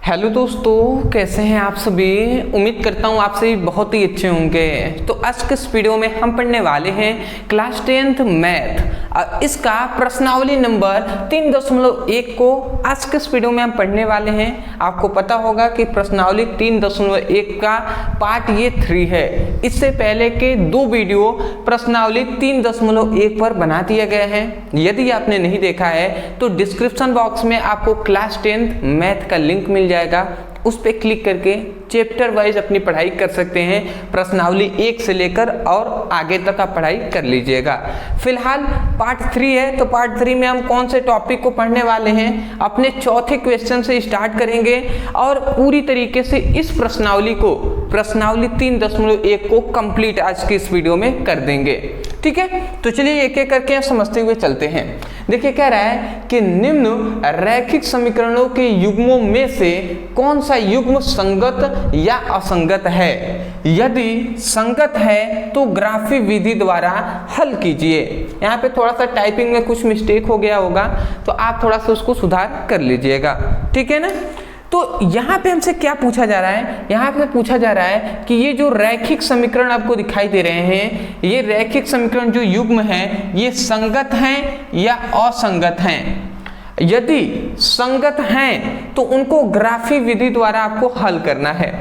Hello दोस्तों, कैसे हैं आप सभी। उम्मीद करता हूँ आप सभी बहुत ही अच्छे होंगे। तो आज के इस वीडियो में हम पढ़ने वाले हैं क्लास 10th मैथ, इसका प्रश्नावली नंबर 3.1 को आज के इस वीडियो में हम पढ़ने वाले हैं। आपको पता होगा कि प्रश्नावली 3.1 का पार्ट ये 3 है। इससे पहले के 2 वीडियो प्रश्नावली 3.1 पर बना दिया गया है। यदि आपने नहीं देखा है तो डिस्क्रिप्शन बॉक्स में आपको क्लास 10th मैथ का लिंक मिल जाएगा, उस पर क्लिक करके चैप्टर वाइज अपनी पढ़ाई कर सकते हैं। प्रश्नावली 1 से लेकर और आगे तक आप पढ़ाई कर लीजिएगा। फिलहाल पार्ट 3 है, तो पार्ट 3 में हम कौन से टॉपिक को पढ़ने वाले हैं, अपने चौथे क्वेश्चन से स्टार्ट करेंगे और पूरी तरीके से इस प्रश्नावली 3.1 को कंप्लीट आज की इस वीडियो में कर देंगे। ठीक है, तो चलिए एक एक करके समझते हुए चलते हैं। देखिए कह रहा है कि निम्न रैखिक समीकरणों के युग्मों में से कौन सा युग्म संगत या असंगत है। यदि संगत है तो ग्राफी विधि द्वारा हल कीजिए। यहाँ पे थोड़ा सा टाइपिंग में कुछ मिस्टेक हो गया होगा, तो आप थोड़ा सा उसको सुधार कर लीजिएगा। ठीक है ना। तो यहाँ पे हमसे क्या पूछा जा रहा है, यहाँ पे पूछा जा रहा है कि ये जो रैखिक समीकरण आपको दिखाई दे रहे हैं, ये रैखिक समीकरण जो युग्म हैं ये संगत हैं या असंगत हैं। यदि संगत हैं तो उनको ग्राफी विधि द्वारा आपको हल करना है।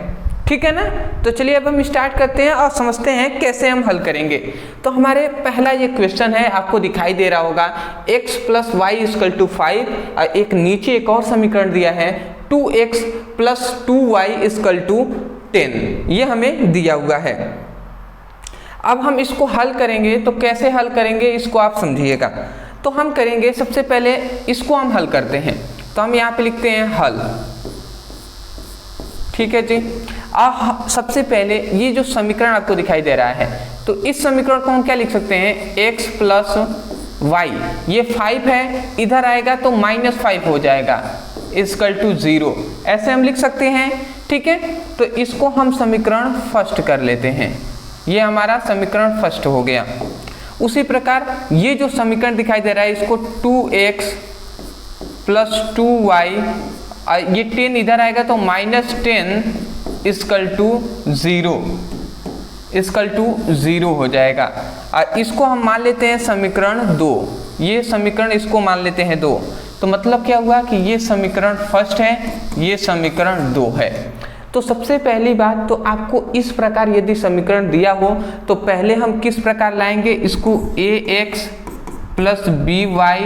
ठीक है ना। तो चलिए अब हम स्टार्ट करते हैं और समझते हैं कैसे हम हल करेंगे। तो हमारे पहला ये क्वेश्चन है, आपको दिखाई दे रहा होगा x + y = 5 और एक नीचे एक और समीकरण दिया है 2x + 2y = 10। ये हमें दिया हुआ है। अब हम इसको हल करेंगे, तो कैसे हल करेंगे इसको आप समझिएगा। तो हम करेंगे, सबसे पहले इसको हम हल करते हैं। तो हम यहाँ पे लिखते हैं हल। ठीक है जी। अब सबसे पहले ये जो समीकरण आपको दिखाई दे रहा है, तो इस समीकरण को हम क्या लिख सकते हैं, x + y, ये 5 है, इधर आएगा तो -5 हो जाएगा = 0, ऐसे हम लिख सकते हैं। ठीक है, तो इसको हम समीकरण फर्स्ट कर लेते हैं। ये हमारा समीकरण फर्स्ट हो गया। उसी प्रकार ये जो समीकरण दिखाई दे रहा है, इसको 2x + 2y, ये 10 इधर आएगा तो -10 = 0 हो जाएगा। और इसको हम मान लेते हैं समीकरण 2। ये समीकरण इसको मान लेते हैं 2। तो मतलब क्या हुआ कि ये समीकरण फर्स्ट है, ये समीकरण 2 है। तो सबसे पहली बात तो आपको इस प्रकार यदि समीकरण दिया हो तो पहले हम किस प्रकार लाएंगे, इसको ax + by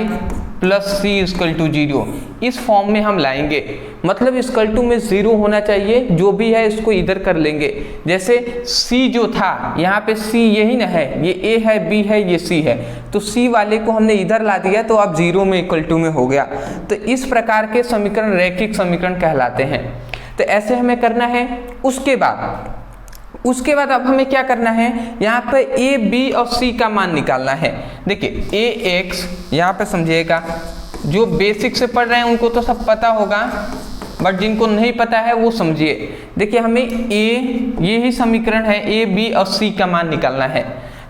+ c = 0, इस फॉर्म में हम लाएंगे। मतलब = में 0 होना चाहिए, जो भी है इसको इधर कर लेंगे। जैसे c जो था, यहाँ पे c यही ना है, ये a है, b है, ये c है, तो c वाले को हमने इधर ला दिया तो अब 0 में = में हो गया। तो इस प्रकार के समीकरण रैखिक समीकरण कहलाते हैं। तो ऐसे हमें करना है। उसके बाद अब हमें क्या करना है, यहाँ पे a, b और c का मान निकालना है। देखिए ax, यहाँ पे समझिएगा, जो बेसिक से पढ़ रहे हैं उनको तो सब पता होगा, बट जिनको नहीं पता है वो समझिए। देखिए हमें ये ही समीकरण है, a, b और c का मान निकालना है।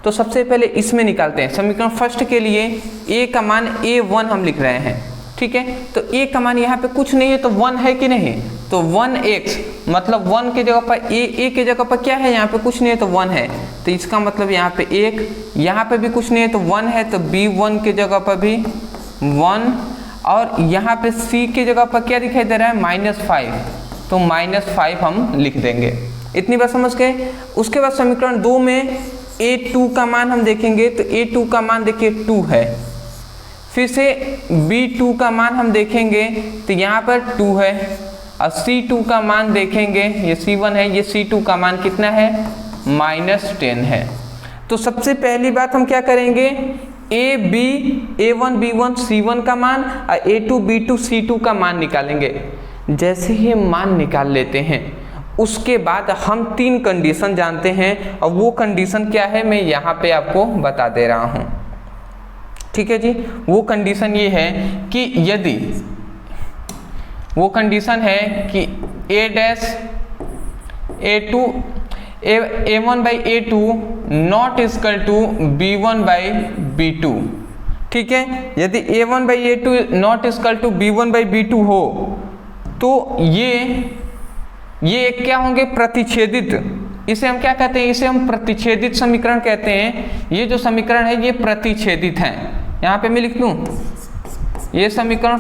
तो सबसे पहले इसमें निकालते हैं। समीकरण फर्स्ट के लिए a का मान a1 हम लिख रहे हैं। ठीक है, तो a का मान यहाँ पे कुछ नहीं है तो 1 है कि नहीं, तो 1x, मतलब 1 की जगह पर a की जगह पर क्या है, यहाँ पे कुछ नहीं है तो 1 है, तो इसका मतलब यहाँ पे 1, यहाँ पे भी कुछ नहीं है तो 1 है, तो b1 की जगह पर भी 1, और यहाँ पे c की जगह पर क्या दिखाई दे रहा है, -5, तो -5 हम लिख देंगे। इतनी बात समझ गए। उसके बाद समीकरण 2 में a2 का मान हम देखेंगे, तो a2 का मान देखिए 2 है। फिर से b2 का मान हम देखेंगे तो यहाँ पर 2 है, और c2 का मान देखेंगे, ये c1 है, ये c2 का मान कितना है, -10 है। तो सबसे पहली बात हम क्या करेंगे, a1 b1 c1 का मान और a2 b2 c2 का मान निकालेंगे। जैसे ही मान निकाल लेते हैं उसके बाद हम 3 कंडीशन जानते हैं, और वो कंडीशन क्या है मैं यहाँ पे आपको बता दे रहा हूँ। ठीक है जी। वो कंडीशन ये है कि यदि वो कंडीशन है कि a1/a2 नॉट = b1/b2। ठीक है, यदि a1/a2 नॉट = b1/b2 हो तो ये क्या होंगे, प्रतिच्छेदित। इसे हम क्या कहते हैं, इसे हम प्रतिच्छेदित समीकरण कहते हैं। ये जो समीकरण है ये प्रतिच्छेदित है। यहाँ पे मैं लिख दूं, ये समीकरण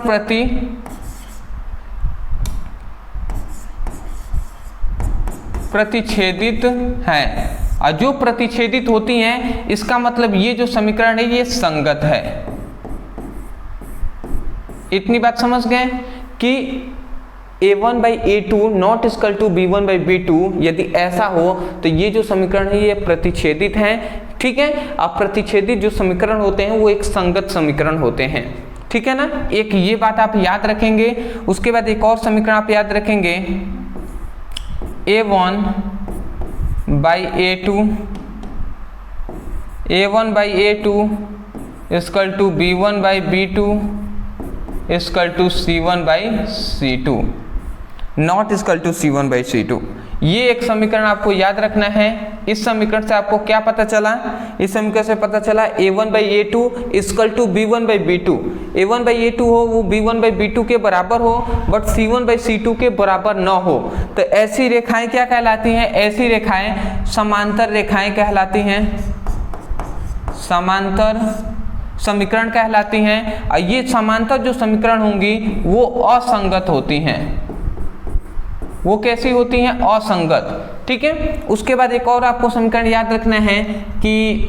प्रतिच्छेदित है। और जो प्रतिच्छेदित होती हैं इसका मतलब ये जो समीकरण है ये संगत है। इतनी बात समझ गए कि a1/a2 not equal to b1/b2, यदि ऐसा हो तो ये जो समीकरण है ये प्रतिच्छेदित है। ठीक है, अब प्रतिच्छेदित जो समीकरण होते हैं वो एक संगत समीकरण होते हैं। ठीक है ना, एक ये बात आप याद रखेंगे। उसके बाद एक और समीकरण आप याद रखेंगे, a1/a2 equal to b1/b2 equal to c1/c2 not equal to c1/c2। ये एक समीकरण आपको याद रखना है। इस समीकरण से आपको क्या पता चला, इस समीकरण से पता चला a1/a2 equal to b1/b2। a1/a2 हो वो b1/b2 के बराबर हो बट c1/c2 के बराबर न हो, तो ऐसी रेखाएं क्या कहलाती हैं, ऐसी रेखाएं समांतर रेखाएं कहलाती हैं, समांतर समीकरण कहलाती हैं। और ये समांतर जो समीकरण होंगी वो असंगत होती हैं। वो कैसी होती हैं, असंगत। ठीक है, उसके बाद एक और आपको समीकरण याद रखना है कि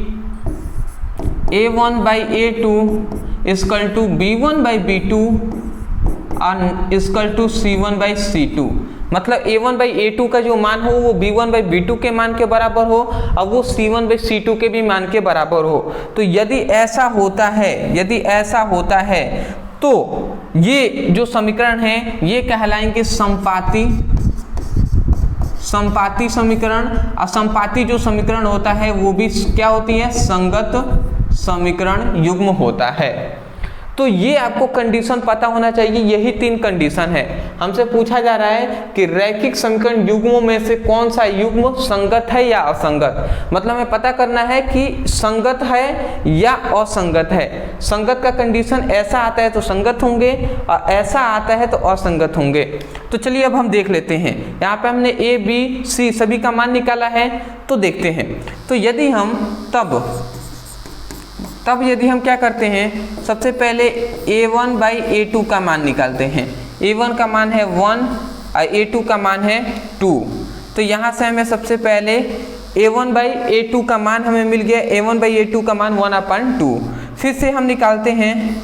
a1/a2 equal to b1/b2 equal to c1/c2। मतलब a1/a2 का जो मान हो वो b1/b2 के मान के बराबर हो और वो c1/c2 के भी मान के बराबर हो। तो यदि ऐसा होता है तो ये जो समीकरण है ये कहलाएंगे संपाती समीकरण। और संपाती जो समीकरण होता है वो भी क्या होती है, संगत समीकरण युग्म होता है। तो ये आपको कंडीशन पता होना चाहिए। यही 3 कंडीशन है। हमसे पूछा जा रहा है कि रैखिक समीकरण युग्मों में से कौन सा युग्म संगत है या असंगत। मतलब हमें पता करना है कि संगत है या असंगत है। संगत का कंडीशन ऐसा आता है तो संगत होंगे और ऐसा आता है तो असंगत होंगे। तो चलिए अब हम देख लेते हैं। यहाँ पे हमने a, b, c सभी का मान निकाला है, तो देखते हैं। तो यदि हम तब यदि हम क्या करते हैं, सबसे पहले a1/a2 का मान निकालते हैं। a1 का मान है 1 और a2 का मान है 2। तो यहाँ से हमें सबसे पहले a1/a2 का मान हमें मिल गया, a1/a2 का मान 1/2। फिर से हम निकालते हैं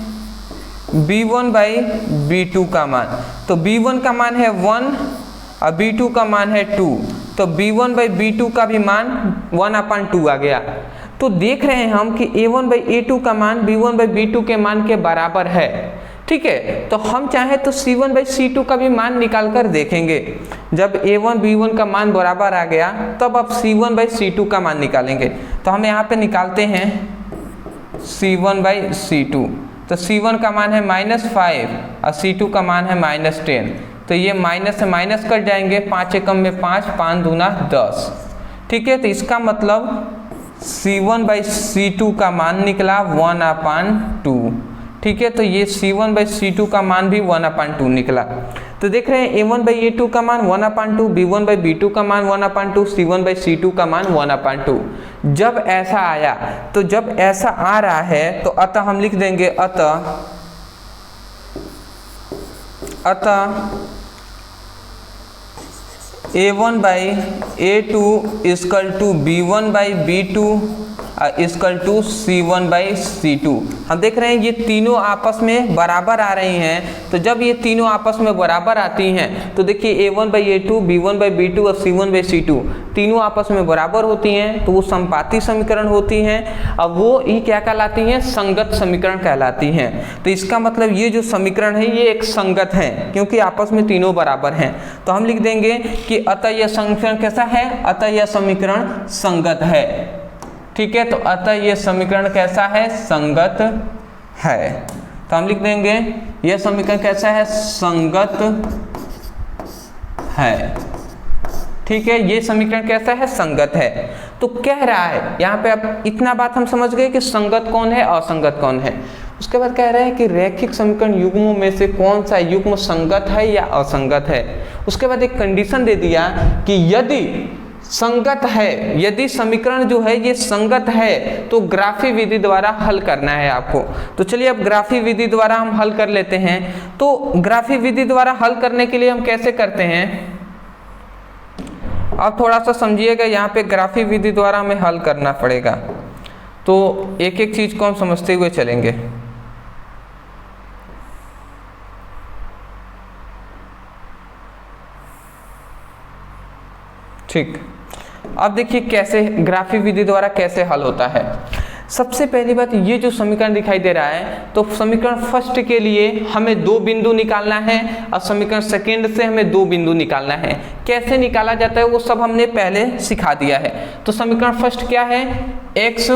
b1/b2 का मान। तो b1 का मान है 1 और b2 का मान है 2, तो b1/b2 का भी मान 1/2 आ गया। तो देख रहे हैं हम कि a1/a2 का मान b1/b2 के मान के बराबर है। ठीक है, तो हम चाहे तो c1/c2 का भी मान निकाल कर देखेंगे। जब a1 b1 का मान बराबर आ गया तब अब c1/c2 का मान निकालेंगे। तो हम यहाँ पे निकालते हैं c1/c2। तो c1 का मान है -5 और c2 का मान है -10। तो ये माइनस से माइनस कट जाएंगे, 5 एकम में 5, 5 दूना 10। ठीक है, तो इसका मतलब c1/c2 का मान निकला 1/2। ठीक है, तो ये c1/c2 का मान भी 1/2 निकला। तो देख रहे हैं a1/a2 का मान 1/2, b1/b2 का मान 1/2, c1/c2 का मान 1/2। जब ऐसा आया, तो जब ऐसा आ रहा है तो अतः हम लिख देंगे अतः a1/a2 equal to b1/b2 equal to c1/c2। हम देख रहे हैं ये तीनों आपस में बराबर आ रही हैं। तो जब ये तीनों आपस में बराबर आती हैं तो देखिए a1/a2, b1/b2 और c1/c2 तीनों आपस में बराबर होती हैं, तो वो संपाती समीकरण होती हैं। अब वो ही क्या कहलाती हैं, संगत समीकरण कहलाती हैं। तो इसका मतलब ये जो समीकरण है ये एक संगत है क्योंकि आपस में तीनों बराबर हैं। तो हम लिख देंगे कि अतः यह समीकरण कैसा है, अतः यह समीकरण संगत है। ठीक है, तो अतः यह समीकरण कैसा है, संगत है। तो हम लिख देंगे यह समीकरण कैसा है, संगत है। ठीक है, ये समीकरण कैसा है, संगत है। तो कह रहा है यहाँ पे अब इतना बात हम समझ गए कि संगत कौन है, असंगत कौन है। उसके बाद कह रहा है कि रैखिक समीकरण युग्मों में से कौन सा युग्म संगत है या असंगत है। उसके बाद एक कंडीशन दे दिया कि यदि संगत है, यदि समीकरण जो है ये संगत है तो ग्राफी विधि द्वारा हल करना है आपको। तो चलिए अब ग्राफी विधि द्वारा हम हल कर लेते हैं। तो ग्राफी विधि द्वारा हल करने के लिए हम कैसे करते हैं, अब थोड़ा सा समझिएगा। यहाँ पे ग्राफी विधि द्वारा हमें हल करना पड़ेगा, तो एक एक चीज को हम समझते हुए चलेंगे। ठीक, अब देखिए कैसे ग्राफी विधि द्वारा कैसे हल होता है। सबसे पहली बात, ये जो समीकरण दिखाई दे रहा है, तो समीकरण फर्स्ट के लिए हमें 2 बिंदु निकालना है और समीकरण सेकंड से हमें 2 बिंदु निकालना है। कैसे निकाला जाता है वो सब हमने पहले सिखा दिया है। तो समीकरण फर्स्ट क्या है, x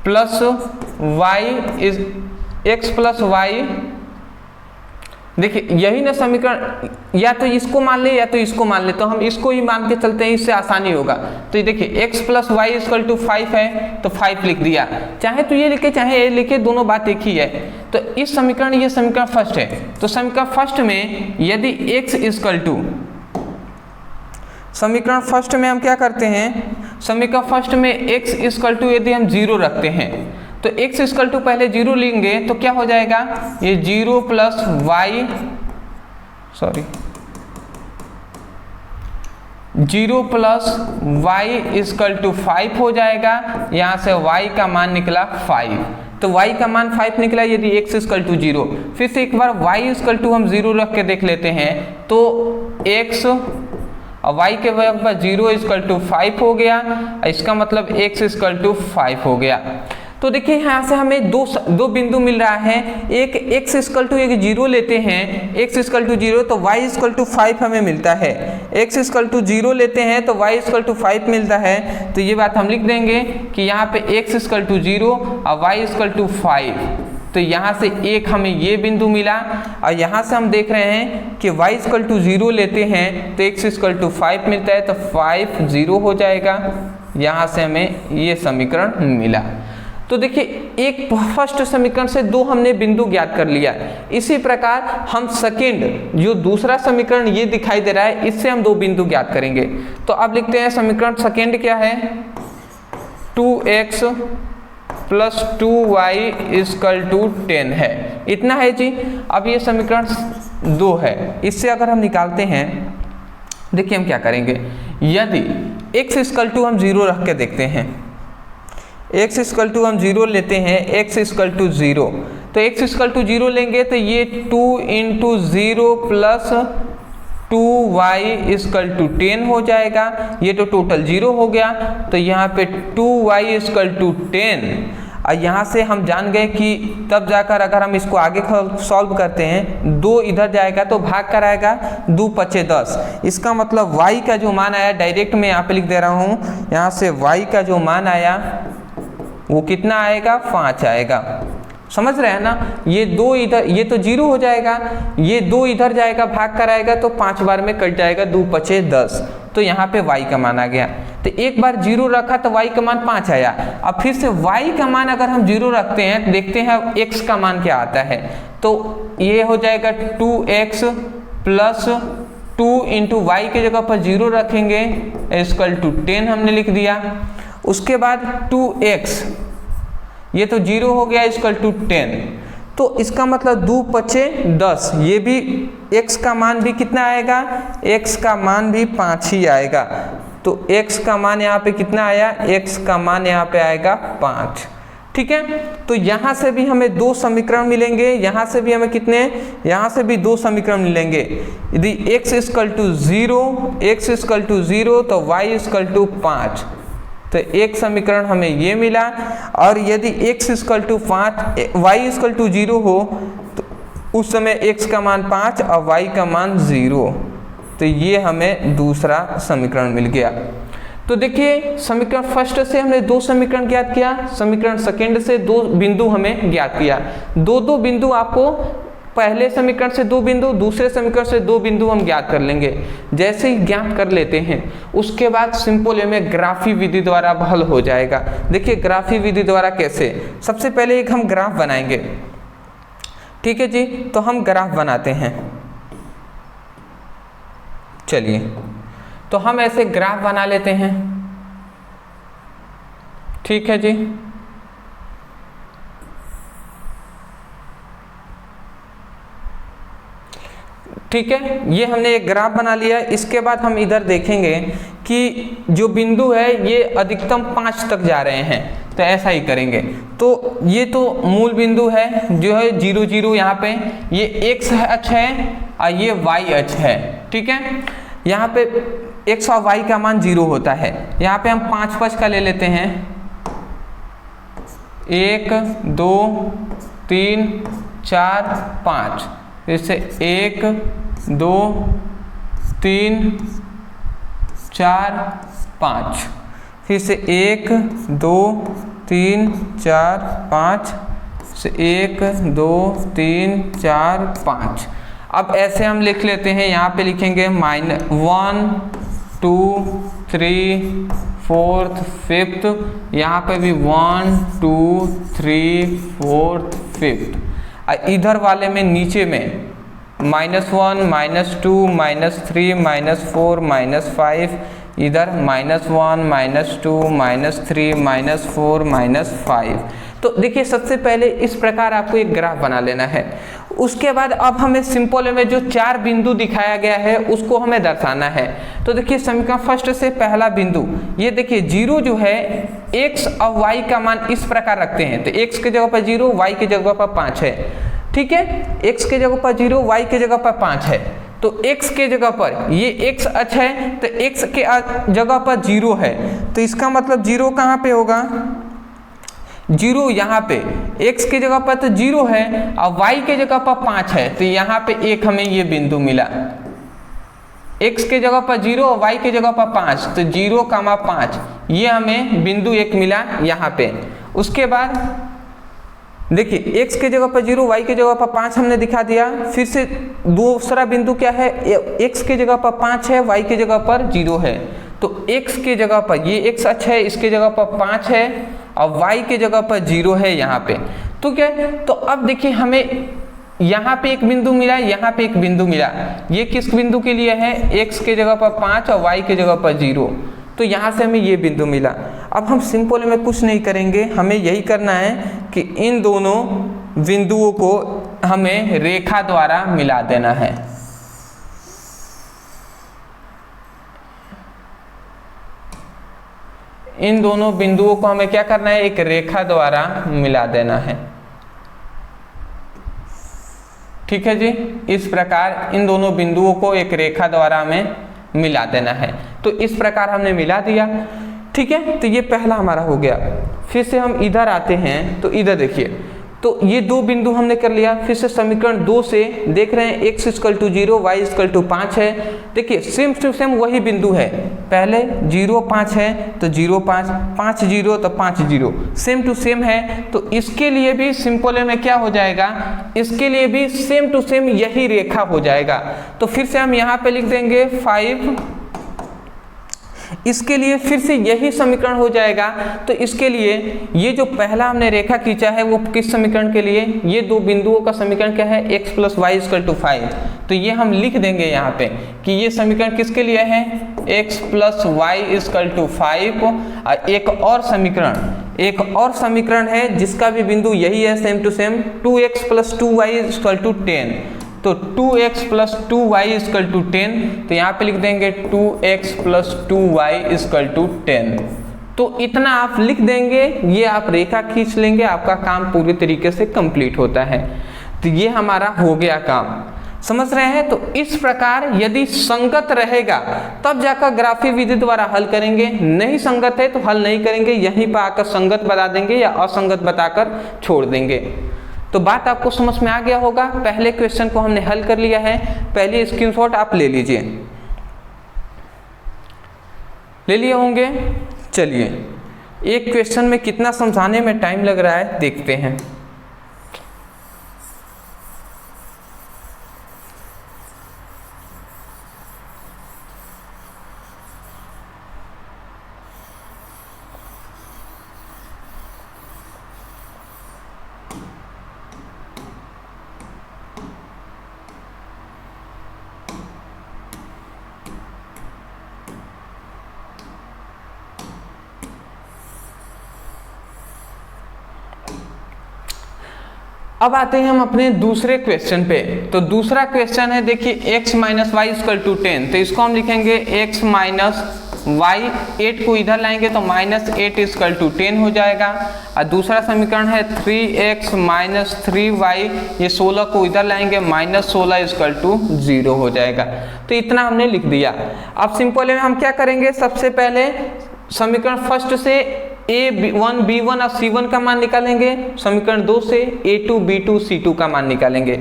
प्लस वाई, देखिए यही ना समीकरण, या तो इसको मान ले या तो इसको मान ले, तो हम इसको ही मान के चलते हैं, इससे आसानी होगा। तो ये देखिए x plus y equal to 5 है, तो 5 लिख दिया, चाहे तो ये लिखे चाहे ये लिखे, दोनों बात एक ही है। तो इस समीकरण, ये समीकरण फर्स्ट है, तो समीकरण फर्स्ट में यदि x इक्वल टू, समीकरण फर्स्ट में हम क्या करते हैं, समीकरण फर्स्ट में x इक्वल टू यदि हम 0 रखते हैं, तो x इक्वल टू पहले 0 लेंगे तो क्या हो जाएगा, ये 0 plus y, 0 plus y equal to 5 हो जाएगा। यहाँ से y का मान निकला 5, तो y का मान 5 निकला यदि x इक्वल टू 0। फिर से एक बार y इक्वल टू हम 0 रख के देख लेते हैं, तो x और y के बराबर 0 इक्वल टू 5 हो गया, इसका मतलब x इक्वल टू 5 हो गया। तो देखिए यहाँ से हमें दो बिंदु मिल रहा है, एक x इक्वल टू 0 लेते हैं, x इक्वल टू 0 तो y इक्वल टू 5 हमें मिलता है, x इक्वल टू 0 लेते हैं तो y इक्वल टू 5 मिलता है। तो ये बात हम लिख देंगे कि यहाँ पे x इक्वल टू 0 और y इक्वल टू 5, तो यहाँ से एक हमें ये बिंदु मिला। और यहाँ से हम देख रहे हैं कि y इक्वल टू 0 लेते हैं तो x इक्वल टू 5 मिलता है, तो 5 0 हो जाएगा। यहाँ से हमें ये समीकरण मिला। तो देखिए एक फर्स्ट समीकरण से 2 हमने बिंदु ज्ञात कर लिया। इसी प्रकार हम सेकंड, जो दूसरा समीकरण ये दिखाई दे रहा है, इससे हम 2 बिंदु ज्ञात करेंगे। तो अब लिखते हैं समीकरण सेकंड क्या है, 2x plus 2y equal to 10 है, इतना है जी। अब ये समीकरण 2 है, इससे अगर हम निकालते हैं, देखिए हम क्या करेंगे, यदि x इक्वल टू हम 0 रख के देखते हैं, x इक्वल टू हम 0 लेते हैं, x इक्वल टू 0, तो x इक्वल टू 0 लेंगे तो ये 2 into 0 plus 2y equal to 10 हो जाएगा, ये तो टोटल 0 हो गया। तो यहाँ पे 2y इक्वल टू 10, और यहाँ से हम जान गए कि तब जाकर अगर हम इसको आगे सॉल्व करते हैं, 2 इधर जाएगा तो भाग कर आएगा, 2 पचे 10, इसका मतलब y का जो मान आया, डायरेक्ट मैं यहाँ पे लिख दे रहा हूँ, यहाँ से y का जो मान आया वो कितना आएगा, 5 आएगा। समझ रहे हैं ना, ये 2 इधर, ये तो 0 हो जाएगा, ये 2 इधर जाएगा भाग कर आएगा तो 5 बार में कट जाएगा, 2 पचे 10, तो यहाँ पे y का मान आ गया। तो एक बार 0 रखा तो y का मान 5 आया। अब फिर से y का मान अगर हम 0 रखते हैं, देखते हैं x का मान क्या आता है, तो ये हो जाएगा 2x प्लस 2 इंटू वाई के जगह पर 0 रखेंगे, इक्वल टू 10 हमने लिख दिया। उसके बाद 2x, ये तो 0 हो गया, इक्वल टू 10, तो इसका मतलब 2 पचे 10, ये भी x का मान भी कितना आएगा, x का मान भी 5 ही आएगा। तो x का मान यहाँ पे कितना आया, x का मान यहाँ पे आएगा 5। ठीक है, तो यहाँ से भी हमें 2 समीकरण मिलेंगे, यहाँ से भी हमें कितने, यहाँ से भी 2 समीकरण मिलेंगे। यदि x इक्वल टू 0 तो y इक्वल टू 5, तो एक समीकरण हमें ये मिला। और यदि x equal to 5, y equal to 0 हो तो उस समय x का मान 5 और y का मान 0, तो ये हमें दूसरा समीकरण मिल गया। तो देखिए समीकरण फर्स्ट से हमने 2 समीकरण ज्ञात किया, समीकरण सेकंड से 2 बिंदु हमें ज्ञात किया। 2 बिंदु आपको पहले समीकरण से 2 बिंदु, दूसरे समीकरण से 2 बिंदु हम ज्ञात कर लेंगे। जैसे ही ज्ञात कर लेते हैं उसके बाद सिंपल वे में ग्राफी विधि द्वारा हल हो जाएगा। देखिए ग्राफी विधि द्वारा कैसे, सबसे पहले एक हम ग्राफ बनाएंगे, ठीक है जी। तो हम ग्राफ बनाते हैं, चलिए तो हम ऐसे ग्राफ बना लेते हैं, ठीक है जी। ठीक है, ये हमने एक ग्राफ बना लिया। इसके बाद हम इधर देखेंगे कि जो बिंदु है ये अधिकतम 5 तक जा रहे हैं, तो ऐसा ही करेंगे। तो ये तो मूल बिंदु है जो है 0 0, यहाँ पे ये x अक्ष है और ये y अक्ष है, ठीक है। यहाँ पे x और y का मान 0 होता है। यहाँ पे हम 5 5 का ले लेते हैं, 1 2 3 4 5, जैसे 1 2 3 4 5, फिर से 1 2 3 4 5, से 1 2 3 4 5। अब ऐसे हम लिख लेते हैं, यहाँ पे लिखेंगे -1 2 3 4 5, यहाँ पे भी 1 2 3 4 5। इधर वाले में नीचे में -1 -2 -3 -4 -5, इधर -1 -2 -3 -4 -5। तो देखिए सबसे पहले इस प्रकार आपको एक ग्राफ बना लेना है। उसके बाद अब हमें सिंपल में जो 4 बिंदु दिखाया गया है उसको हमें दर्शाना है। तो देखिए समीकरण फर्स्ट से पहला बिंदु, ये देखिए 0 जो है x और y का मान इस प्रकार रखते हैं। तो x के जगह पर 0, y के जगह पर 5 है, ठीक है। x के जगह पर 0, y के जगह पर 5 है। तो x के जगह पर ये x अक्ष है, तो x के जगह पर 0 है, तो इसका मतलब 0 कहाँ पे होगा, 0 यहाँ पे। x के जगह पर तो 0 है और y के जगह पर 5 है, तो यहाँ पे एक हमें ये बिंदु मिला। x के जगह पर 0 और y के जगह पर 5, तो 0, 5, ये हमें बिंदु एक मिला यहाँ पे। उसके बाद देखिए x के जगह पर 0, y के जगह पर 5 हमने दिखा दिया। फिर से दूसरा बिंदु क्या है, x के जगह पर 5 है, y के जगह पर 0 है। तो x के जगह पर ये x अक्ष है, इसके जगह पर 5 है और y के जगह पर 0 है यहाँ पे। तो क्या है, तो अब देखिए हमें यहाँ पे एक बिंदु मिला, यहाँ पे एक बिंदु मिला। ये किस बिंदु के लिए है, x के जगह पर 5 और y के जगह पर 0। तो यहाँ से हमें ये बिंदु मिला। अब हम सिंपल में कुछ नहीं करेंगे, हमें यही करना है कि इन दोनों बिंदुओं को हमें रेखा द्वारा मिला देना है। इन दोनों बिंदुओं को हमें क्या करना है, एक रेखा द्वारा मिला देना है, ठीक है जी। इस प्रकार इन दोनों बिंदुओं को एक रेखा द्वारा हमें मिला देना है। तो इस प्रकार हमने मिला दिया, ठीक है। तो ये पहला हमारा हो गया। फिर से हम इधर आते हैं, तो इधर देखिए, तो ये 2 बिंदु हमने कर लिया। फिर से समीकरण 2 से देख रहे हैं x = 0, y = 5 है। देखिए सेम टू सेम वही बिंदु है, पहले 0 5 है तो 0 5 5 0 तो 5 0, सेम टू सेम है। तो इसके लिए भी सिंपल में क्या हो जाएगा, इसके लिए भी सेम टू सेम यही रेखा हो जाएगा। तो फिर से हम यहाँ पे लिख देंगे 5, इसके लिए फिर से यही समीकरण हो जाएगा। तो इसके लिए ये जो पहला हमने रेखा खींचा है वो किस समीकरण के लिए, ये 2 बिंदुओं का समीकरण क्या है, x + y = 5। तो ये हम लिख देंगे यहाँ पे कि ये समीकरण किसके लिए है, x + y = 5। और एक और समीकरण है जिसका भी बिंदु यही है, same to same, 2x + 2y = 10। तो 2x + 2y = 10, तो यहाँ पे लिख देंगे 2x + 2y = 10। तो इतना आप लिख देंगे, ये आप रेखा खींच लेंगे, आपका काम पूरी तरीके से कंप्लीट होता है। तो ये हमारा हो गया काम, समझ रहे हैं। तो इस प्रकार यदि संगत रहेगा तब जाकर ग्राफी विधि द्वारा हल करेंगे, नहीं संगत है तो हल नहीं करेंगे, यहीं पर आकर संगत बता देंगे या असंगत बताकर छोड़ देंगे। तो बात आपको समझ में आ गया होगा। पहले क्वेश्चन को हमने हल कर लिया है, पहले स्क्रीनशॉट आप ले लीजिए, ले लिए होंगे। चलिए एक क्वेश्चन में कितना समझाने में टाइम लग रहा है देखते हैं। अब आते हैं हम अपने दूसरे क्वेश्चन पे। तो दूसरा क्वेश्चन है, देखिए x minus y equal to 10, तो इसको हम लिखेंगे x माइनस वाई, 8 को इधर लाएंगे तो माइनस 8 इक्वल टू 10 हो जाएगा। और दूसरा समीकरण है 3x माइनस 3y, ये 16 को इधर लाएंगे माइनस 16 इक्वल टू 0 हो जाएगा। तो इतना हमने लिख दिया। अब सिंपल में हम क्या करेंगे, सबसे पहले समीकरण फर्स्ट से a1 b1 और c1 का मान निकालेंगे, समीकरण 2 से a2 b2 c2 का मान निकालेंगे।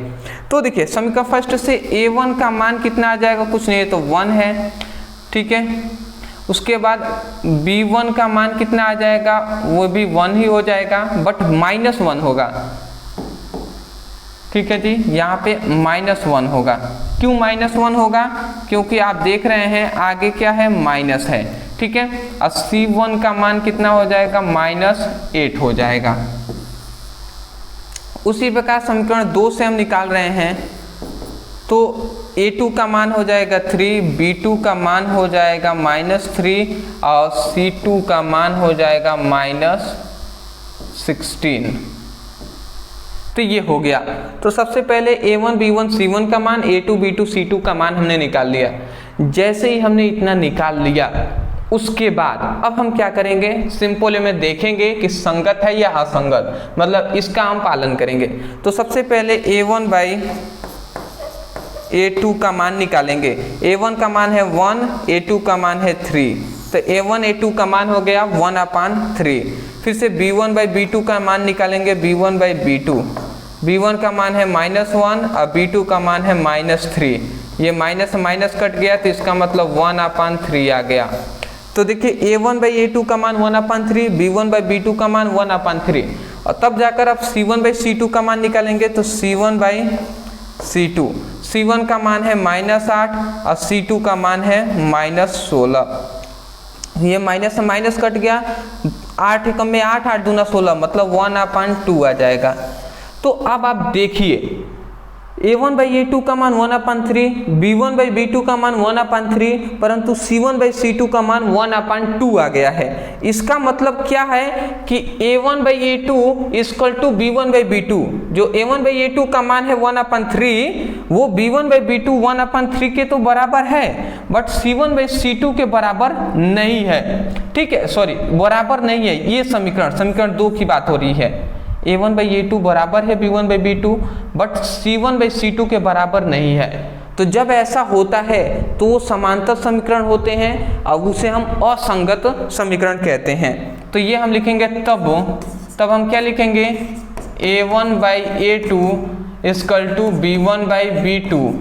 तो देखिए समीकरण फर्स्ट से a1 का मान कितना आ जाएगा, कुछ नहीं है तो 1 है, ठीक है। उसके बाद b1 का मान कितना आ जाएगा, वो भी 1 ही हो जाएगा, बट -1 होगा, ठीक है जी। यहाँ पे -1 होगा। क्यों -1 होगा, क्योंकि आप देख रहे हैं आगे क्या है, माइनस है, ठीक है। और c1 का मान कितना हो जाएगा, -8 हो जाएगा। उसी प्रकार समीकरण 2 से हम निकाल रहे हैं, तो a2 का मान हो जाएगा 3, b2 का मान हो जाएगा -3 और c2 का मान हो जाएगा -16। तो ये हो गया। तो सबसे पहले a1 b1 c1 का मान, a2 b2 c2 का मान हमने निकाल लिया। जैसे ही हमने इतना निकाल लिया, उसके बाद अब हम क्या करेंगे, सिंपल में देखेंगे कि संगत है या असंगत, मतलब इसका हम पालन करेंगे। तो सबसे पहले a1 बाई a2 का मान निकालेंगे। a1 का मान है 1, a2 का मान है 3, तो a1 a2 का मान हो गया 1/3। फिर से b1 बाई b2 का मान निकालेंगे, b1 बाई b2, b1 का मान है -1 और b2 का मान है -3। ये माइनस माइनस कट गया तो इसका मतलब 1/3 आ गया। तो देखिए a1 बाई a2 का मान 1/3, b1 बाई b2 का मान 1/3, और तब जाकर आप c1 बाई c2 का मान निकालेंगे। तो c1 बाई c2, c1 का मान है -8 और c2 का मान है -16। ये माइनस से माइनस कट गया, 8 एकम में 8, 8 दूना 16, मतलब 1/2 आ जाएगा। तो अब आप देखिए a1 बाई a2 का मान 1/3, b1 बाई b2 का मान 1/3, परंतु c1 बाई c2 का मान 1/2 आ गया है। इसका मतलब क्या है कि a1 by a2 equal to b1 by b2, जो a1 बाई a2 का मान है 1/3, वो b1 बाई b2 1/3 के तो बराबर है, बट c1 बाई c2 के बराबर नहीं है, ठीक है, सॉरी बराबर नहीं है। ये समीकरण 2 की बात हो रही है। a1 बाई a2 बराबर है b1 by b2, but c1 by c2 के बराबर नहीं है। तो जब ऐसा होता है तो वो समांतर समीकरण होते हैं और उसे हम असंगत समीकरण कहते हैं। तो ये हम लिखेंगे तब हम क्या लिखेंगे, a1 by a2 equal to b1 by b2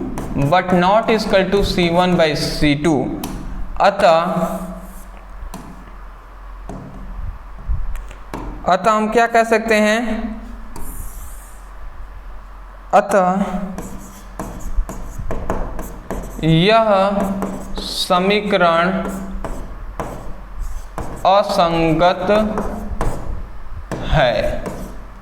but not equal to c1 by c2। अतः हम क्या कह सकते हैं, अतः यह समीकरण असंगत है।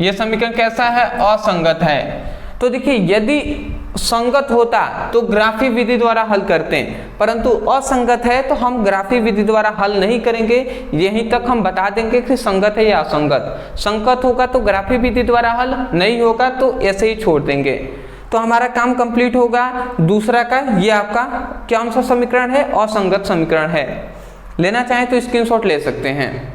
यह समीकरण कैसा है, असंगत है। तो देखिए यदि संगत होता तो ग्राफी विधि द्वारा हल करते हैं, परंतु असंगत है तो हम ग्राफी विधि द्वारा हल नहीं करेंगे। यहीं तक हम बता देंगे कि संगत है या असंगत। संगत होगा तो ग्राफी विधि द्वारा हल, नहीं होगा तो ऐसे ही छोड़ देंगे। तो हमारा काम कंप्लीट होगा। दूसरा का ये आपका कौन सा समीकरण है, असंगत समीकरण है। लेना चाहें तो स्क्रीनशॉट ले सकते हैं।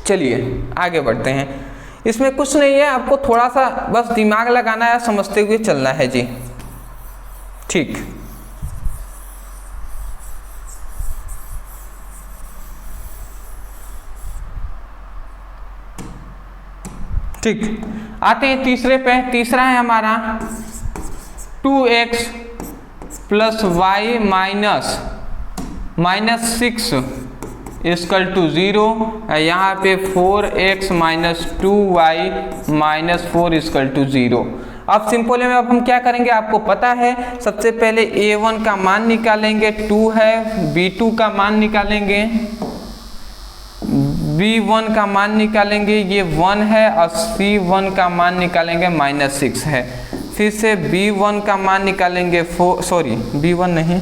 चलिए आगे बढ़ते हैं। इसमें कुछ नहीं है, आपको थोड़ा सा बस दिमाग लगाना है, समझते हुए चलना है जी, ठीक। ठीक, आते हैं तीसरे पे। तीसरा है हमारा 2x plus y minus 6 equal to 0। यहाँ पे 4x minus 2y minus 4 equal to 0। अब सिंपल में अब हम क्या करेंगे, आपको पता है। सबसे पहले a1 का मान निकालेंगे, 2 है, b2 का मान निकालेंगे, b1 का मान निकालेंगे, ये 1 है, और c1 का मान निकालेंगे -6 है। फिर से b1 का मान निकालेंगे, b1 नहीं,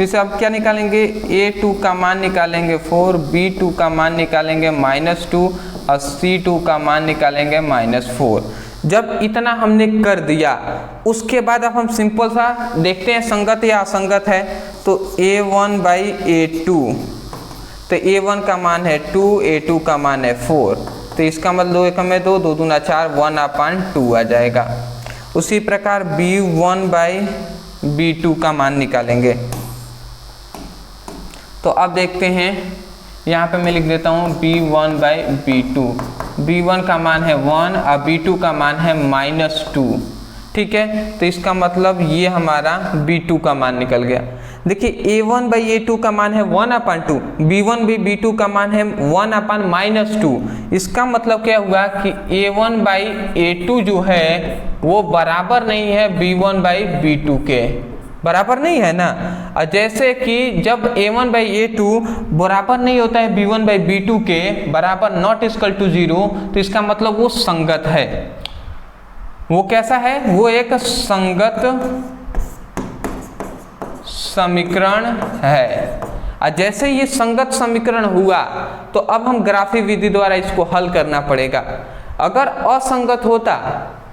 फिर से अब क्या निकालेंगे, a2 का मान निकालेंगे 4, b2 का मान निकालेंगे -2 और c2 का मान निकालेंगे -4। जब इतना हमने कर दिया उसके बाद अब हम सिंपल सा देखते हैं संगत या असंगत है। तो a1/a2, तो a1 का मान है 2, a2 का मान है 4, तो इसका मतलब 2 एकम में 2, 2 दूना 4, 1/2 आ जाएगा। उसी प्रकार b1/b2 का मान निकालेंगे। तो अब देखते हैं, यहाँ पे मैं लिख देता हूँ b1/b2। b1 का मान है 1 और b2 का मान है -2, ठीक है। तो इसका मतलब ये हमारा b2 का मान निकल गया। देखिए a1/a2 का मान है 1/2, b1/b2 का मान है 1/-2। इसका मतलब क्या हुआ कि a1/a2 जो है वो बराबर नहीं है b1/b2 के, बराबर नहीं है ना। और जैसे कि जब a1/a2 बराबर नहीं होता है b1/b2 के, बराबर नॉट इक्वल टू 0, तो इसका मतलब वो संगत है। वो कैसा है, वो एक संगत समीकरण है। और जैसे ये संगत समीकरण हुआ तो अब हम ग्राफी विधि द्वारा इसको हल करना पड़ेगा। अगर असंगत होता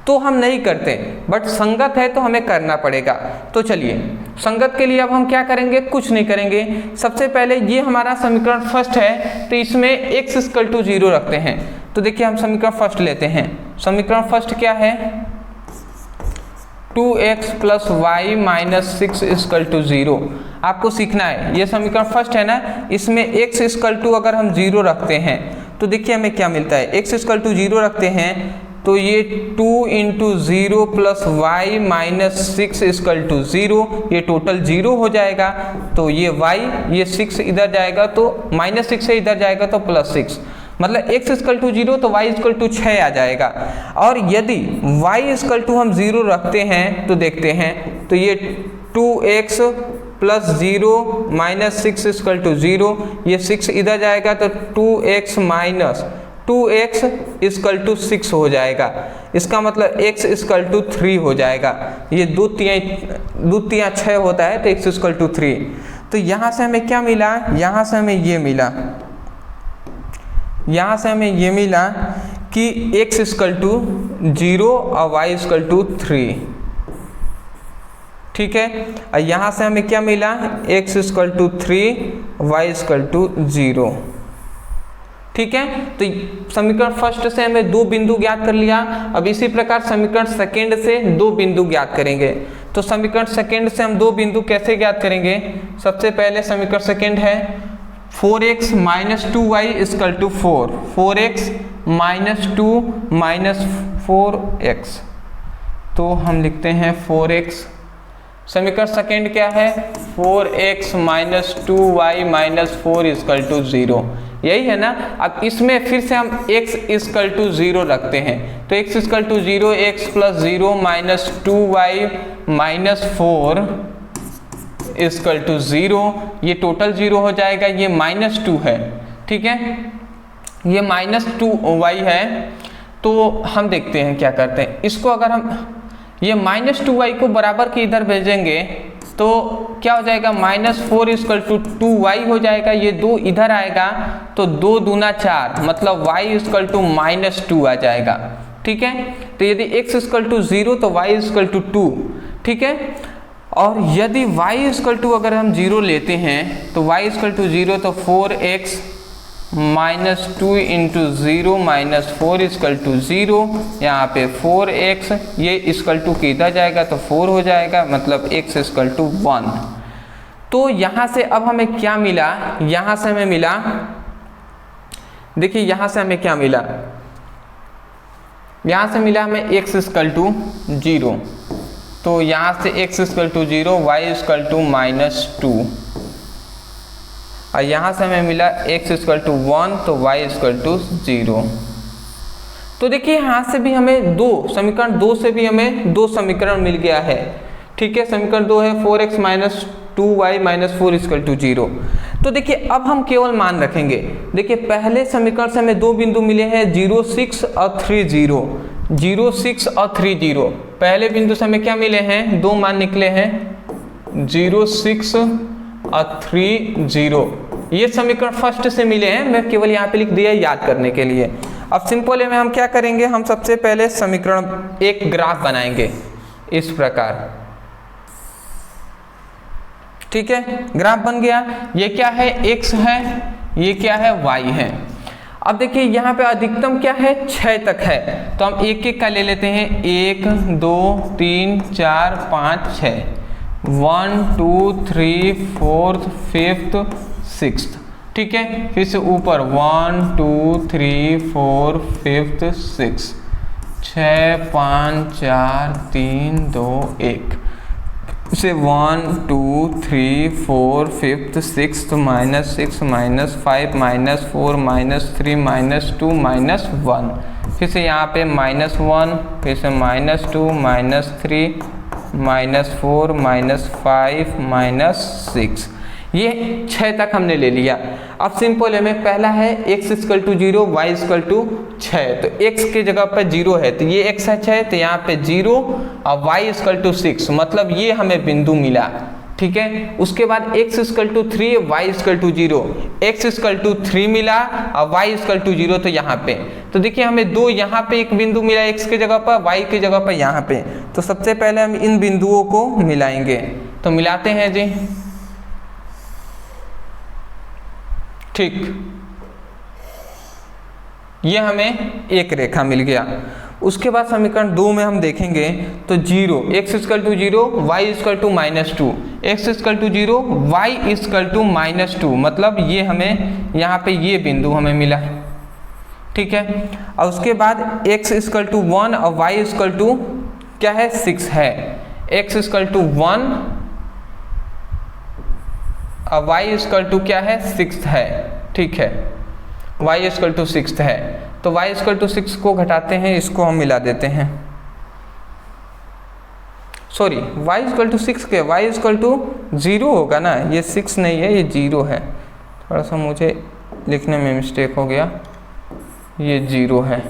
तो हम नहीं करते, बट संगत है तो हमें करना पड़ेगा। तो चलिए संगत के लिए अब हम क्या करेंगे, कुछ नहीं करेंगे। सबसे पहले ये हमारा समीकरण फर्स्ट है तो इसमें x = 0 रखते हैं। तो देखिए हम समीकरण फर्स्ट लेते हैं। समीकरण फर्स्ट क्या है, 2x + y - 6 = 0। आपको सीखना है, ये समीकरण फर्स्ट है ना, इसमें x = अगर हम 0 रखते हैं तो देखिए हमें क्या मिलता है। x = 0 रखते हैं तो ये 2 × 0 + y - 6 = 0, ये टोटल 0 हो जाएगा। तो ये y, ये 6 इधर जाएगा तो -6 से इधर जाएगा तो +6, मतलब x = 0 तो y = 6 आ जाएगा। और यदि y = हम 0 रखते हैं तो देखते हैं, तो ये 2x + 0 - 6 = 0, ये 6 इधर जाएगा तो 2x = 6 हो जाएगा। इसका मतलब x = 3 हो जाएगा। ये 2 तिया 6 होता है तो x = 3। तो यहाँ से हमें क्या मिला, यहाँ से हमें ये मिला, यहाँ से हमें ये मिला कि x = 0 और y = 3, ठीक है। और यहाँ से हमें क्या मिला, x = 3, y = 0, ठीक है। तो समीकरण फर्स्ट से हमें 2 बिंदु ज्ञात कर लिया। अब इसी प्रकार समीकरण सेकेंड से 2 बिंदु ज्ञात करेंगे। तो समीकरण सेकेंड से हम 2 बिंदु कैसे ज्ञात करेंगे, सबसे पहले समीकरण सेकेंड है 4x - 2y = 4, 4x - 2 - 4x, तो हम लिखते हैं 4x। समीकरण सेकेंड क्या है, 4x - 2y - 4 = 0, यही है ना। अब इसमें फिर से हम x = 0 रखते हैं, तो x = 0, x + 0 - 2y - 4 = 0, ये टोटल 0 हो जाएगा। ये -2 है, ठीक है, ये -2y है। तो हम देखते हैं क्या करते हैं, इसको अगर हम ये -2y को बराबर के इधर भेजेंगे तो क्या हो जाएगा, -4 = 2y हो जाएगा। ये 2 इधर आएगा तो 2 दूना 4, मतलब y = -2 आ जाएगा, ठीक है। तो यदि x = 0 तो y = 2, ठीक है। और यदि y = अगर हम 0 लेते हैं तो y = 0 तो 4x - 2 × 0 - 4 = 0, यहाँ पे 4x, ये = के इधर जाएगा तो 4 हो जाएगा, मतलब x = 1। तो यहाँ से अब हमें क्या मिला, यहाँ से हमें मिला, देखिए यहाँ से हमें क्या मिला, यहाँ से मिला हमें x = 0, तो यहाँ से x = 0, y = -2, और यहाँ से हमें मिला x = 1 तो y = 0। तो देखिए यहाँ से भी हमें समीकरण 2 से भी हमें 2 समीकरण मिल गया है, ठीक है। समीकरण 2 है 4x - 2y - 4 = 0। तो देखिए अब हम केवल मान रखेंगे। देखिए पहले समीकरण से हमें 2 बिंदु मिले हैं 0, 6 और 3, 0, 0, 6 और 3, 0। पहले बिंदु से हमें क्या मिले हैं, 2 मान निकले हैं 0, 6 और 3 0। ये समीकरण फर्स्ट से मिले हैं, मैं केवल यहाँ पे लिख दिया याद करने के लिए। अब सिंपल है में हम क्या करेंगे, हम सबसे पहले समीकरण एक ग्राफ बनाएंगे इस प्रकार, ठीक है। ग्राफ बन गया, ये क्या है x है, ये क्या है y है। अब देखिए यहाँ पे अधिकतम क्या है 6 तक है, तो हम एक एक का ले लेते हैं, 1 2 3 4 5 6, 1 2 3 4 5 6, ठीक है। फिर से ऊपर 1 2 3 4 5 6, 6 5 4 3 2 1 से 1 2 3 4 5 6 -6 -5 -4 -3 -2 -1, फिर से यहाँ पे -1, फिर से -2 -3 -4 -5 -6, ये 6 तक हमने ले लिया। अब सिंपल है में पहला है x = 0 y = 6, तो x की जगह पर 0 है, तो ये x है 6, तो यहाँ पे 0 और y = 6, मतलब ये हमें बिंदु मिला, ठीक है। उसके बाद x = 3 y = 0, x = 3 मिला और y = 0, तो यहाँ पे तो देखिए हमें दो यहाँ पे एक बिंदु मिला x की जगह पर, y की जगह पर यहाँ पे, तो सबसे पहले हम इन बिंदुओं को मिलाएंगे, तो मिलाते हैं जी, ठीक। ये हमें एक रेखा मिल गया। उसके बाद समीकरण 2 में हम देखेंगे तो 0 x = 0 y = -2, x = 0 y = -2, मतलब ये हमें यहाँ पे ये बिंदु हमें मिला, ठीक है। और उसके बाद x = 1 और y = क्या है 6 है, x = 1 और y = क्या है 6 है, ठीक है, y = 6 है, तो y = 6 को घटाते हैं, इसको हम मिला देते हैं, सॉरी y = 6 के y = 0 होगा ना, ये 6 नहीं है, ये 0 है, थोड़ा सा मुझे लिखने में मिस्टेक हो गया, ये 0 है,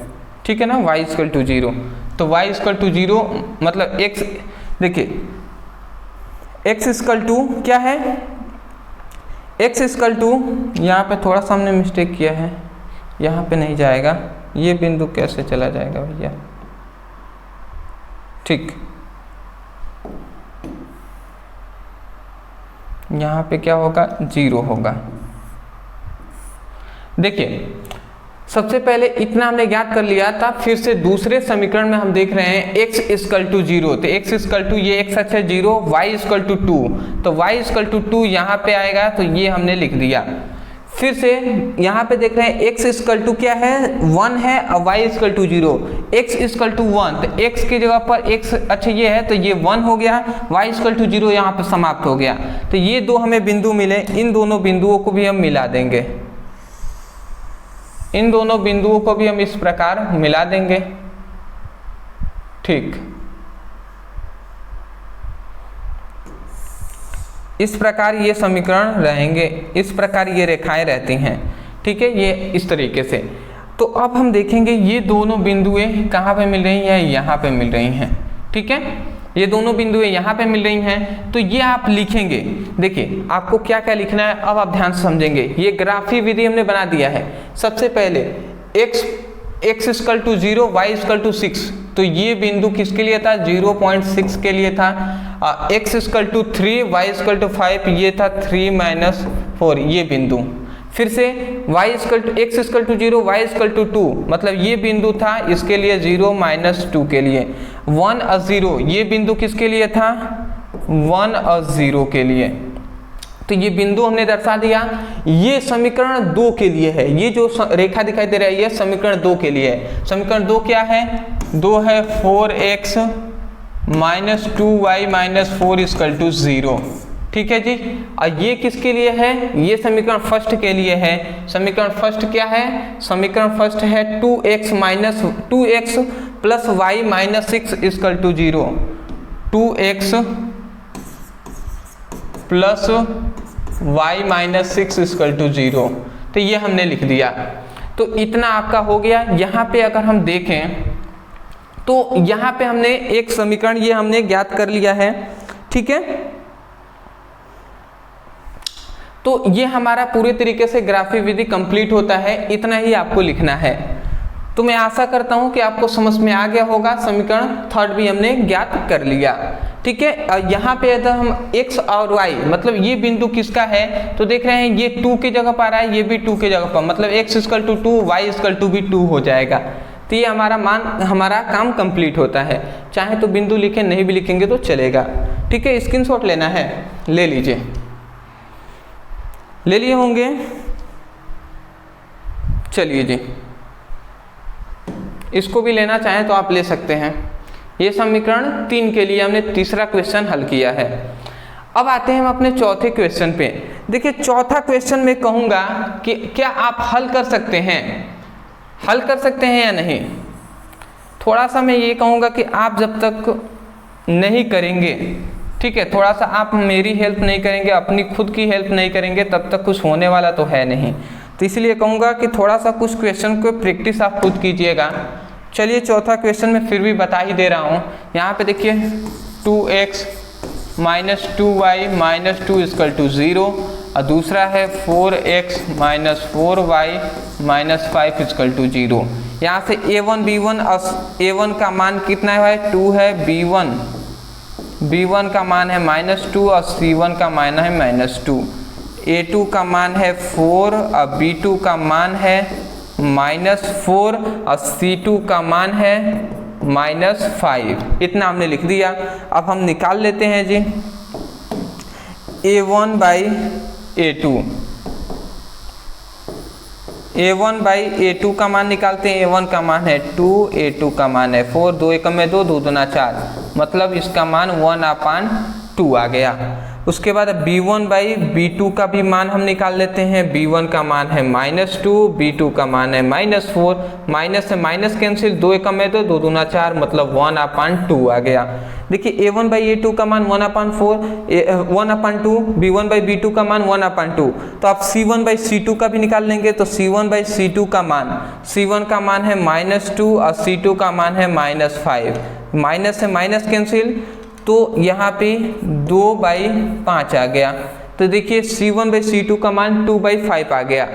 ठीक है ना, y = 0, तो y = 0 मतलब x, देखिए x = क्या है, x = यहाँ पे थोड़ा सा हमने मिस्टेक किया है, यहाँ पे नहीं जाएगा, ये बिंदु कैसे चला जाएगा भैया, ठीक, यहाँ पे क्या होगा 0 होगा। देखिए सबसे पहले इतना हमने ज्ञात कर लिया था, फिर से दूसरे समीकरण में हम देख रहे हैं x = 0, तो x = ये x अच्छा 0, y = 2, तो y = 2 यहाँ पे आएगा, तो ये हमने लिख दिया। फिर से यहाँ पे देख रहे हैं x = क्या है 1 है और y = 0, x = 1, तो x की जगह पर x अच्छा ये है, तो ये 1 हो गया, y = 0 यहाँ पे समाप्त हो गया, तो ये दो हमें बिंदु मिले, इन दोनों बिंदुओं को भी हम मिला देंगे, इन दोनों बिंदुओं को भी हम इस प्रकार मिला देंगे, ठीक। इस प्रकार ये समीकरण रहेंगे, इस प्रकार ये रेखाएं रहती हैं, ठीक है, ये इस तरीके से। तो अब हम देखेंगे ये दोनों बिंदुएं कहाँ पे मिल रही हैं, यहाँ पे मिल रही हैं, ठीक है, ये दोनों बिंदुएं यहाँ पे मिल रही हैं, तो ये आप लिखेंगे। देखिए आपको क्या क्या लिखना है, अब आप ध्यान से समझेंगे। ये ग्राफी विधि हमने बना दिया है। सबसे पहले x = 0 y = 6, तो ये बिंदु किसके लिए था 0.6 के लिए था, x = 3 y = 5, ये था 3 - 4 ये बिंदु। फिर से x = 0 y = 2, मतलब ये बिंदु था इसके लिए 0 - 2 के लिए, 1 और 0 ये बिंदु किसके लिए था 1 और 0 के लिए, तो ये बिंदु हमने दर्शा दिया। ये समीकरण 2 के लिए है, ये जो रेखा दिखाई दे रहा है ये समीकरण 2 के लिए है। समीकरण 2 क्या है, 2 है 4x - 2y - 4 = 0, ठीक है जी। और ये किसके लिए है, ये समीकरण फर्स्ट के लिए है। समीकरण फर्स्ट क्या है, समीकरण फर्स्ट है 2x + y - 6 = 0, 2x + y - 6 = 0, तो ये हमने लिख दिया। तो इतना आपका हो गया। यहाँ पे अगर हम देखें तो यहाँ पे हमने एक समीकरण ये हमने ज्ञात कर लिया है, ठीक है। तो ये हमारा पूरे तरीके से ग्राफी विधि कंप्लीट होता है, इतना ही आपको लिखना है। तो मैं आशा करता हूं कि आपको समझ में आ गया होगा। समीकरण थर्ड भी हमने ज्ञात कर लिया, ठीक है। यहाँ पे अगर हम x और y मतलब ये बिंदु किसका है, तो देख रहे हैं ये 2 की जगह पर आ रहा है, ये भी 2 की जगह पर, मतलब x = 2 y = भी 2 हो जाएगा। तो ये हमारा काम कंप्लीट होता है। चाहे तो बिंदु लिखें, नहीं भी लिखेंगे तो चलेगा, ठीक है। स्क्रीनशॉट लेना है, ले लीजिए, ले लिए होंगे। चलिए जी, इसको भी लेना चाहें तो आप ले सकते हैं। ये समीकरण 3 के लिए हमने तीसरा क्वेश्चन हल किया है। अब आते हैं हम अपने चौथे क्वेश्चन पे। देखिए चौथा क्वेश्चन में कहूँगा कि क्या आप हल कर सकते हैं, हल कर सकते हैं या नहीं। थोड़ा सा मैं ये कहूँगा कि आप जब तक नहीं करेंगे, ठीक है, थोड़ा सा आप मेरी हेल्प नहीं करेंगे, अपनी खुद की हेल्प नहीं करेंगे, तब तक कुछ होने वाला तो है नहीं। तो इसलिए कहूँगा कि थोड़ा सा कुछ क्वेश्चन को प्रैक्टिस आप खुद कीजिएगा। चलिए चौथा क्वेश्चन में फिर भी बता ही दे रहा हूँ। यहाँ पे देखिए 2x - 2y - 2 = 0 और दूसरा है 4x - 4y - 5 = 0। यहाँ से a1 b1 और a1 का मान कितना है, 2 है, b1 का मान है -2 और c1 का मान है -2, a2 का मान है 4 और b2 का मान है -4 और c2 का मान है -5। इतना हमने लिख दिया। अब हम निकाल लेते हैं जी a1/a2, a1/a2 का मान निकालते हैं। a1 का मान है 2, a2 का मान है 4, 2 एकम में 2, 2 दूना 4, मतलब इसका मान 1/2 आ गया। उसके बाद b1/b2 का भी मान हम निकाल लेते हैं। b1 का मान है -2, b2 का मान है -4, माइनस से माइनस कैंसिल, 2 एकम में 2, 2 दूना 4, मतलब 1/2 आ गया। देखिए a1/a2 का मान 1/4, 1/2, b1/b2 का मान 1/2। तो आप c1/c2 का भी निकाल लेंगे। तो c1/c2 का मान, c1 का मान है -2 और c2 का मान है -5, माइनस से माइनस कैंसिल, तो यहाँ पे 2/5 आ गया। तो देखिए c1/c2 का मान 2/5 आ गया।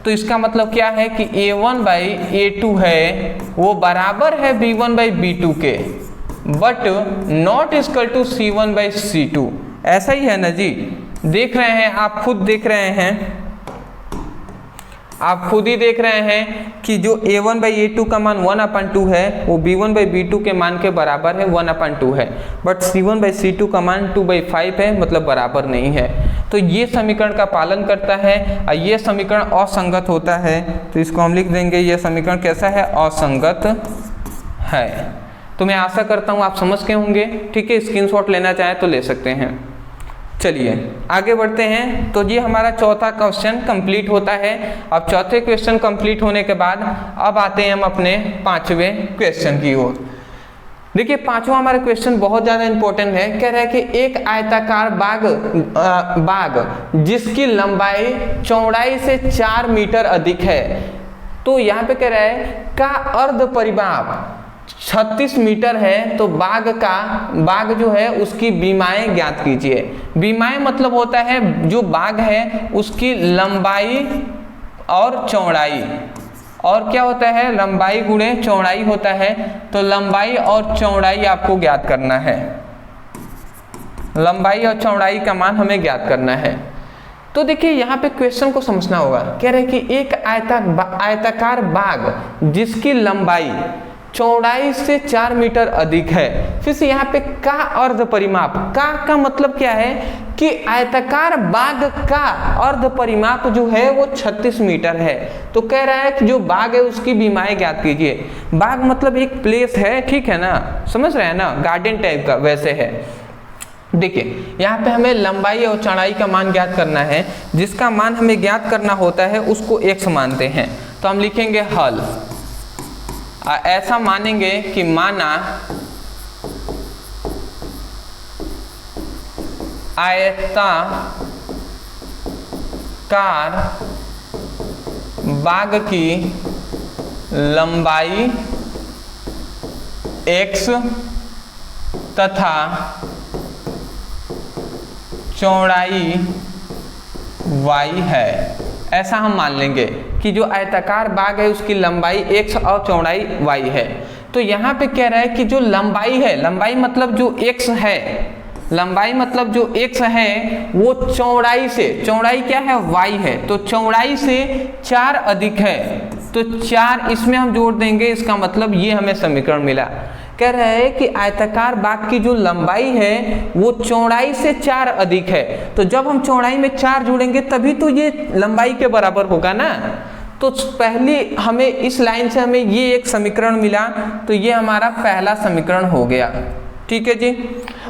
तो इसका मतलब क्या है कि a1/a2 है वो बराबर है b1/b2 के, but not equal to c1/c2। ऐसा ही है ना जी, देख रहे हैं आप, खुद देख रहे हैं, आप खुद ही देख रहे हैं कि जो a1/a2 का मान 1/2 है वो b1/b2 के मान के बराबर है, 1/2 है, बट c1/c2 का मान 2/5 है, मतलब बराबर नहीं है। तो ये समीकरण का पालन करता है और ये समीकरण असंगत होता है। तो इसको हम लिख देंगे, ये समीकरण कैसा है, असंगत है। तो मैं आशा करता हूँ आप समझ गए होंगे, ठीक है। स्क्रीनशॉट लेना चाहें तो ले सकते हैं। चलिए आगे बढ़ते हैं। तो ये हमारा चौथा क्वेश्चन कंप्लीट होता है। अब चौथे क्वेश्चन कंप्लीट होने के बाद अब आते हैं हम अपने पांचवें क्वेश्चन की ओर। देखिए पांचवा हमारा क्वेश्चन बहुत ज़्यादा इंपॉर्टेंट है। कह रहा है कि एक आयताकार बाग जिसकी लंबाई चौड़ाई से 4 मीटर अधिक है, तो यहाँ पे कह रहा है का अर्ध परिमाप 36 मीटर है, तो बाग जो है उसकी बीमाएं ज्ञात कीजिए। बीमाएं मतलब होता है जो बाग है उसकी लंबाई और चौड़ाई, और क्या होता है, लंबाई गुणे चौड़ाई होता है। तो लंबाई और चौड़ाई आपको ज्ञात करना है, लंबाई और चौड़ाई का मान हमें ज्ञात करना है। तो देखिए यहाँ पे क्वेश्चन को समझना होगा। कह रहे हैं कि एक आयताकार बाग जिसकी लंबाई चौड़ाई से 4 मीटर अधिक है। फिर से यहाँ पे का अर्ध परिमाप, का मतलब क्या है कि आयताकार बाग का अर्ध परिमाप जो है वो 36 मीटर है। तो कह रहा है कि जो बाग है उसकी बीमाएं ज्ञात कीजिए। बाग मतलब एक प्लेस है, ठीक है ना, समझ रहे हैं ना, गार्डन टाइप का वैसे है। देखिए यहाँ पे हमें लंबाई और चौड़ाई का मान ज्ञात करना है। जिसका मान हमें ज्ञात करना होता है उसको x मानते हैं। तो हम लिखेंगे हल, ऐसा मानेंगे कि माना आयताकार बाग की लंबाई x तथा चौड़ाई y है, ऐसा हम मान लेंगे कि जो आयताकार बाग है उसकी लंबाई x और चौड़ाई y है। तो यहाँ पे कह रहा है कि जो लंबाई है, लंबाई मतलब जो x है, लंबाई मतलब जो x है वो चौड़ाई से, चौड़ाई क्या है y है, तो चौड़ाई से 4 अधिक है, तो 4 इसमें हम जोड़ देंगे, इसका मतलब ये हमें समीकरण मिला। कह रहा है कि आयताकार बाग की जो लंबाई है वो चौड़ाई से 4 अधिक है, तो जब हम चौड़ाई में 4 जोड़ेंगे तभी तो ये लंबाई के बराबर होगा ना। तो पहले हमें इस लाइन से हमें ये एक समीकरण मिला, तो ये हमारा पहला समीकरण हो गया। ठीक है जी।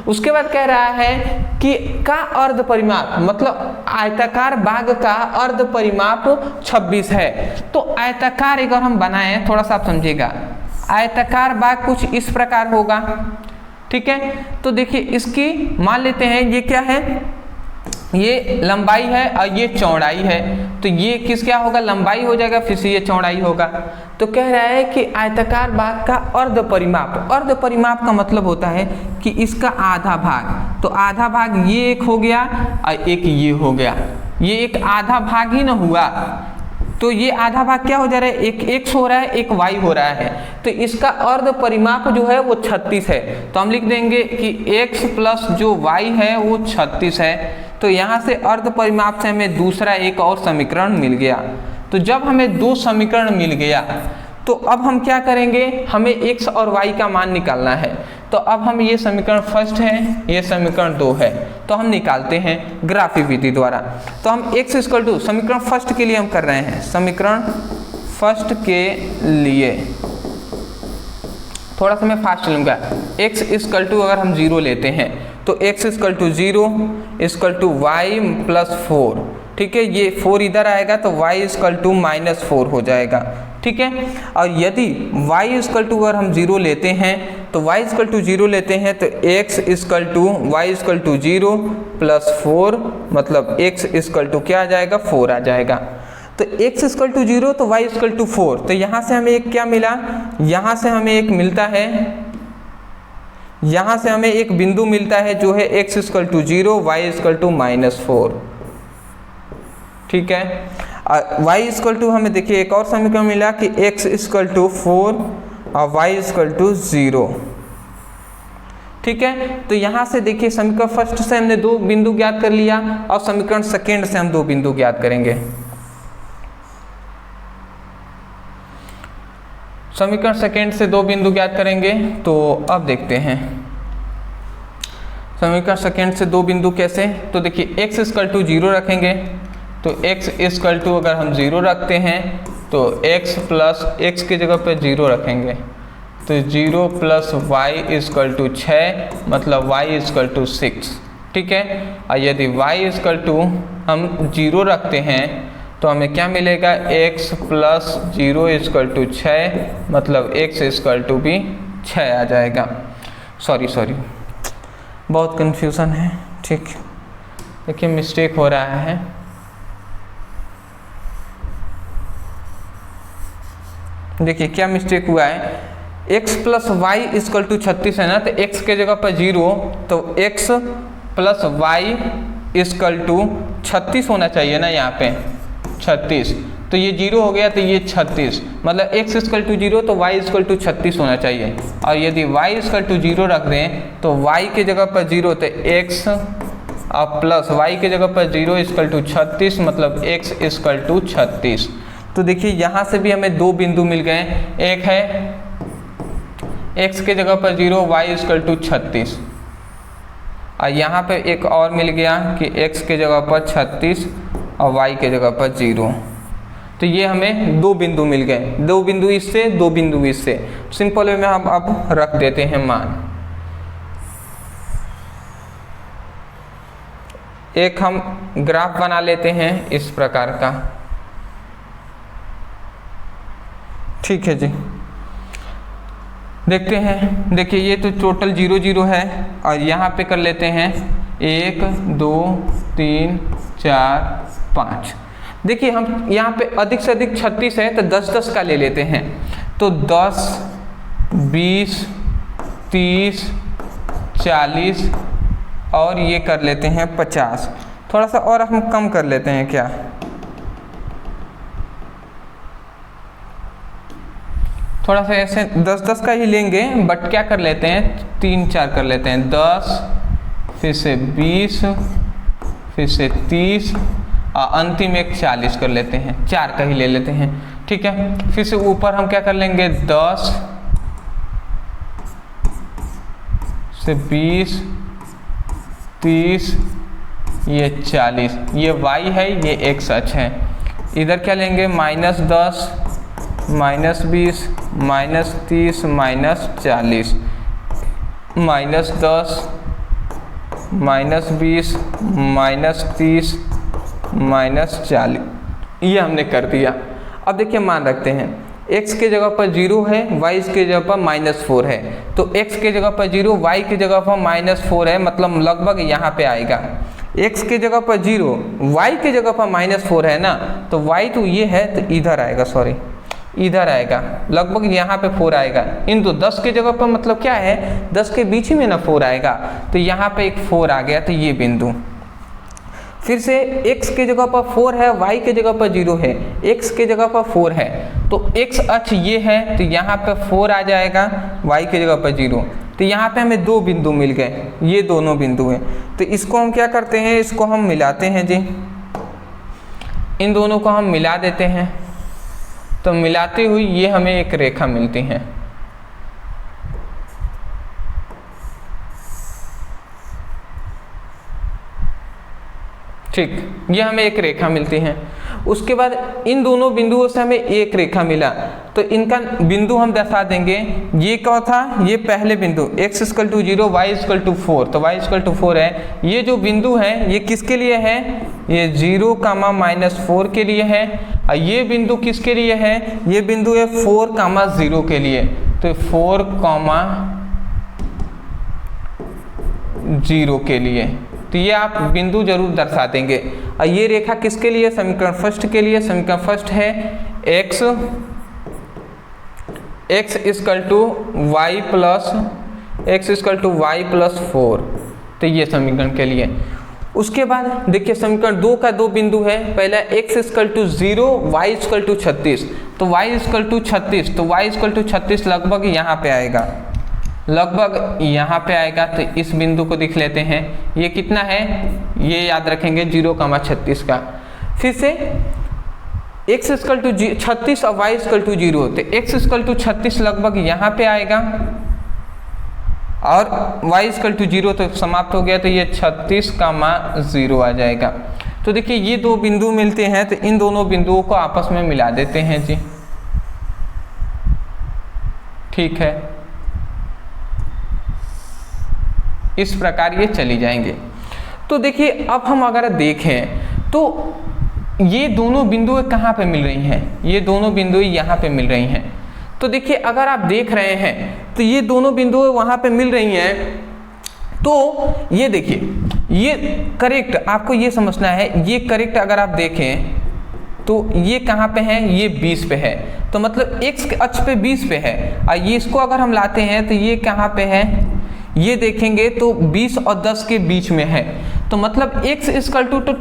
उसके बाद कह रहा है कि का अर्ध परिमाप, मतलब आयताकार बाग का अर्ध परिमाप 26 है। तो आयताकार अगर हम बनाएं, थोड़ा सा आप समझिएगा, आयताकार बाग कुछ इस प्रकार होगा। ठीक है, तो देखिए इसकी मान लेते हैं ये क्या है, ये लंबाई है और ये चौड़ाई है, तो ये किस क्या होगा, लंबाई हो जाएगा, फिर से ये चौड़ाई होगा। तो कह रहा है कि आयताकार बाग का अर्ध परिमाप, अर्ध परिमाप का मतलब होता है कि इसका आधा भाग, तो आधा भाग ये एक हो गया और एक ये हो गया, ये एक आधा भाग ही ना हुआ, तो ये आधा भाग क्या हो जा रहा है, एक x हो रहा है, एक y हो रहा है, तो इसका अर्ध परिमाप जो है वो 36 है। तो हम लिख देंगे कि x प्लस जो y है वो 36 है। तो यहाँ से अर्ध परिमाप से हमें दूसरा एक और समीकरण मिल गया। तो जब हमें 2 समीकरण मिल गया तो अब हम क्या करेंगे, हमें x और y का मान निकालना है। तो अब हम ये समीकरण फर्स्ट है, ये समीकरण 2 है, तो हम निकालते हैं ग्राफिक विधि द्वारा। तो हम x इक्वल टू, समीकरण फर्स्ट के लिए हम कर रहे हैं, समीकरण फर्स्ट के लिए थोड़ा सा मैं फास्ट चलूँगा। x इक्वल टू अगर हम 0 लेते हैं तो x equal to 0 equal to y plus 4। ठीक है, ये 4 इधर आएगा तो y इक्वल टू -4 हो जाएगा। ठीक है, और यदि y इक्वल टू अगर हम 0 लेते हैं तो y इक्वल टू 0 लेते हैं तो x equal to y equal to 0 plus 4, मतलब x इक्वल टू क्या आ जाएगा, 4 आ जाएगा। तो x इक्वल टू 0 तो y इक्वल टू 4, तो यहाँ से हमें एक क्या मिला, यहाँ से हमें एक मिलता है, यहाँ से हमें एक बिंदु मिलता है जो है x equal to 0, y equal to -4। ठीक है, y इक्वल टू हमें देखिए एक और समीकरण मिला कि x इक्वल टू 4 और y इक्वल टू 0। ठीक है, तो यहाँ से देखिए समीकरण फर्स्ट से हमने 2 बिंदु ज्ञात कर लिया और समीकरण सेकेंड से हम 2 बिंदु ज्ञात करेंगे। समीकरण सेकेंड से 2 बिंदु ज्ञात करेंगे। तो अब देखते हैं समीकरण सेकेंड से 2 बिंदु कैसे। तो देखिए x इक्वल टू 0 रखेंगे, तो x इक्वल टू अगर हम 0 रखते हैं तो x प्लस x की जगह पे 0 रखेंगे, तो 0 प्लस y इक्वल टू 6, मतलब y इक्वल टू 6। ठीक है, और यदि y इक्वल टू हम 0 रखते हैं तो हमें क्या मिलेगा, x प्लस 0 इक्वल टू 6, मतलब x इक्वल टू भी 6 आ जाएगा। सॉरी बहुत कन्फ्यूज़न है। ठीक, देखिए मिस्टेक हो रहा है। देखिए क्या मिस्टेक हुआ है, x plus y equal to 36 है ना, तो x के जगह पर 0, तो x plus y equal to 36 होना चाहिए ना, यहाँ पे 36, तो ये 0 हो गया, तो ये 36, मतलब x इक्वल टू 0 तो y इक्वल टू 36 होना चाहिए। और यदि y इक्वल टू 0 रख दें तो y के जगह पर 0 तो x और प्लस y के जगह पर 0 इक्वल टू 36, मतलब x इक्वल टू 36। तो देखिए यहाँ से भी हमें 2 बिंदु मिल गए, एक है x के जगह पर 0, y इक्वल टू 36, और यहाँ पे एक और मिल गया कि x के जगह पर 36 और y के जगह पर 0। तो ये हमें 2 बिंदु मिल गए, 2 बिंदु इससे, 2 बिंदु इससे। सिंपल वे में हम अब रख देते हैं मान। एक हम ग्राफ बना लेते हैं इस प्रकार का। ठीक है जी, देखते हैं। देखिए ये तो टोटल 0 0 है, और यहाँ पे कर लेते हैं 1 2 3 4 5। देखिए हम यहाँ पे अधिक से अधिक 36 है तो 10 10 का ले लेते हैं, तो 10 20 30 40 और ये कर लेते हैं 50। थोड़ा सा और हम कम कर लेते हैं क्या, थोड़ा सा ऐसे 10-10 का ही लेंगे, बट क्या कर लेते हैं 3-4 कर लेते हैं, 10 फिर से 20 फिर से 30 और अंतिम एक 40 कर लेते हैं, 4 का ही ले लेते हैं, ठीक है। फिर से ऊपर हम क्या कर लेंगे 10 से 20 30 ये 40, ये y है ये x अक्ष है। इधर क्या लेंगे -10 -20 -30 -40 -10 -20 -30 -40, ये हमने कर दिया। अब देखिए मान रखते हैं x के जगह पर 0 है, y के जगह पर -4 है, तो x के जगह पर 0 y की जगह पर -4 है, मतलब लगभग यहाँ पे आएगा। x के जगह पर 0 y की जगह पर -4 है ना, तो y तो ये है तो इधर आएगा, सॉरी इधर आएगा, लगभग यहाँ पे 4 आएगा। इन दो 10 के जगह पर मतलब क्या है 10 के बीच ही में ना 4 आएगा, तो यहाँ पे एक 4 आ गया, तो ये बिंदु। फिर से x के जगह पर 4 है, y के जगह पर 0 है, x के जगह पर 4 है, तो x अक्ष ये है, तो यहाँ पे 4 आ जाएगा, y की जगह पर 0, तो यहाँ पे हमें 2 बिंदु मिल गए, ये दोनों बिंदु हैं। तो इसको हम क्या करते हैं, इसको हम मिलाते हैं जी, इन दोनों को हम मिला देते हैं, तो मिलाते हुए ये हमें एक रेखा मिलती है। ठीक, ये हमें एक रेखा मिलती है। उसके बाद इन दोनों बिंदुओं से हमें एक रेखा मिला, तो इनका बिंदु हम दर्शा देंगे। ये क्या था, ये पहले बिंदु x = 0 y = 4, तो y = 4 है। ये जो बिंदु है ये किसके लिए है, ये 0, -4 के लिए है, और ये बिंदु किसके लिए है, ये बिंदु है 4, 0 के लिए, तो 4, 0 के लिए, तो ये आप बिंदु जरूर दर्शा देंगे। और ये रेखा किसके लिए, समीकरण फर्स्ट के लिए। समीकरण फर्स्ट है x = y + 4, तो ये समीकरण के लिए। उसके बाद देखिए समीकरण 2 का 2 बिंदु है, पहला x = 0 y = 36, तो y = 36, तो y = 36 लगभग यहाँ पे आएगा, लगभग यहाँ पे आएगा, तो इस बिंदु को देख लेते हैं, ये कितना है, ये याद रखेंगे 0, 36 का। फिर से x = 36 और y = 0, तो x = 36 लगभग यहाँ पे आएगा, और y = 0 तो समाप्त हो गया, तो ये 36, 0 आ जाएगा। तो देखिए ये 2 बिंदु मिलते हैं, तो इन दोनों बिंदुओं को आपस में मिला देते हैं जी, ठीक है, इस प्रकार ये चली जाएंगे। तो देखिए अब हम अगर देखें तो ये दोनों बिंदुएं कहाँ पे मिल रही हैं, ये दोनों बिंदुएं यहाँ पे मिल रही हैं। तो देखिए अगर आप देख रहे हैं तो ये दोनों बिंदुएं वहाँ पे मिल रही हैं, तो ये देखिए ये करेक्ट, आपको ये समझना है, ये करेक्ट अगर आप देखें तो ये कहाँ पे है, ये 20 पे है, तो मतलब x अक्ष पे 20 पे है, और ये इसको अगर हम लाते हैं तो ये कहाँ पे है, ये देखेंगे तो 20 और 10 के बीच में है, तो मतलब x =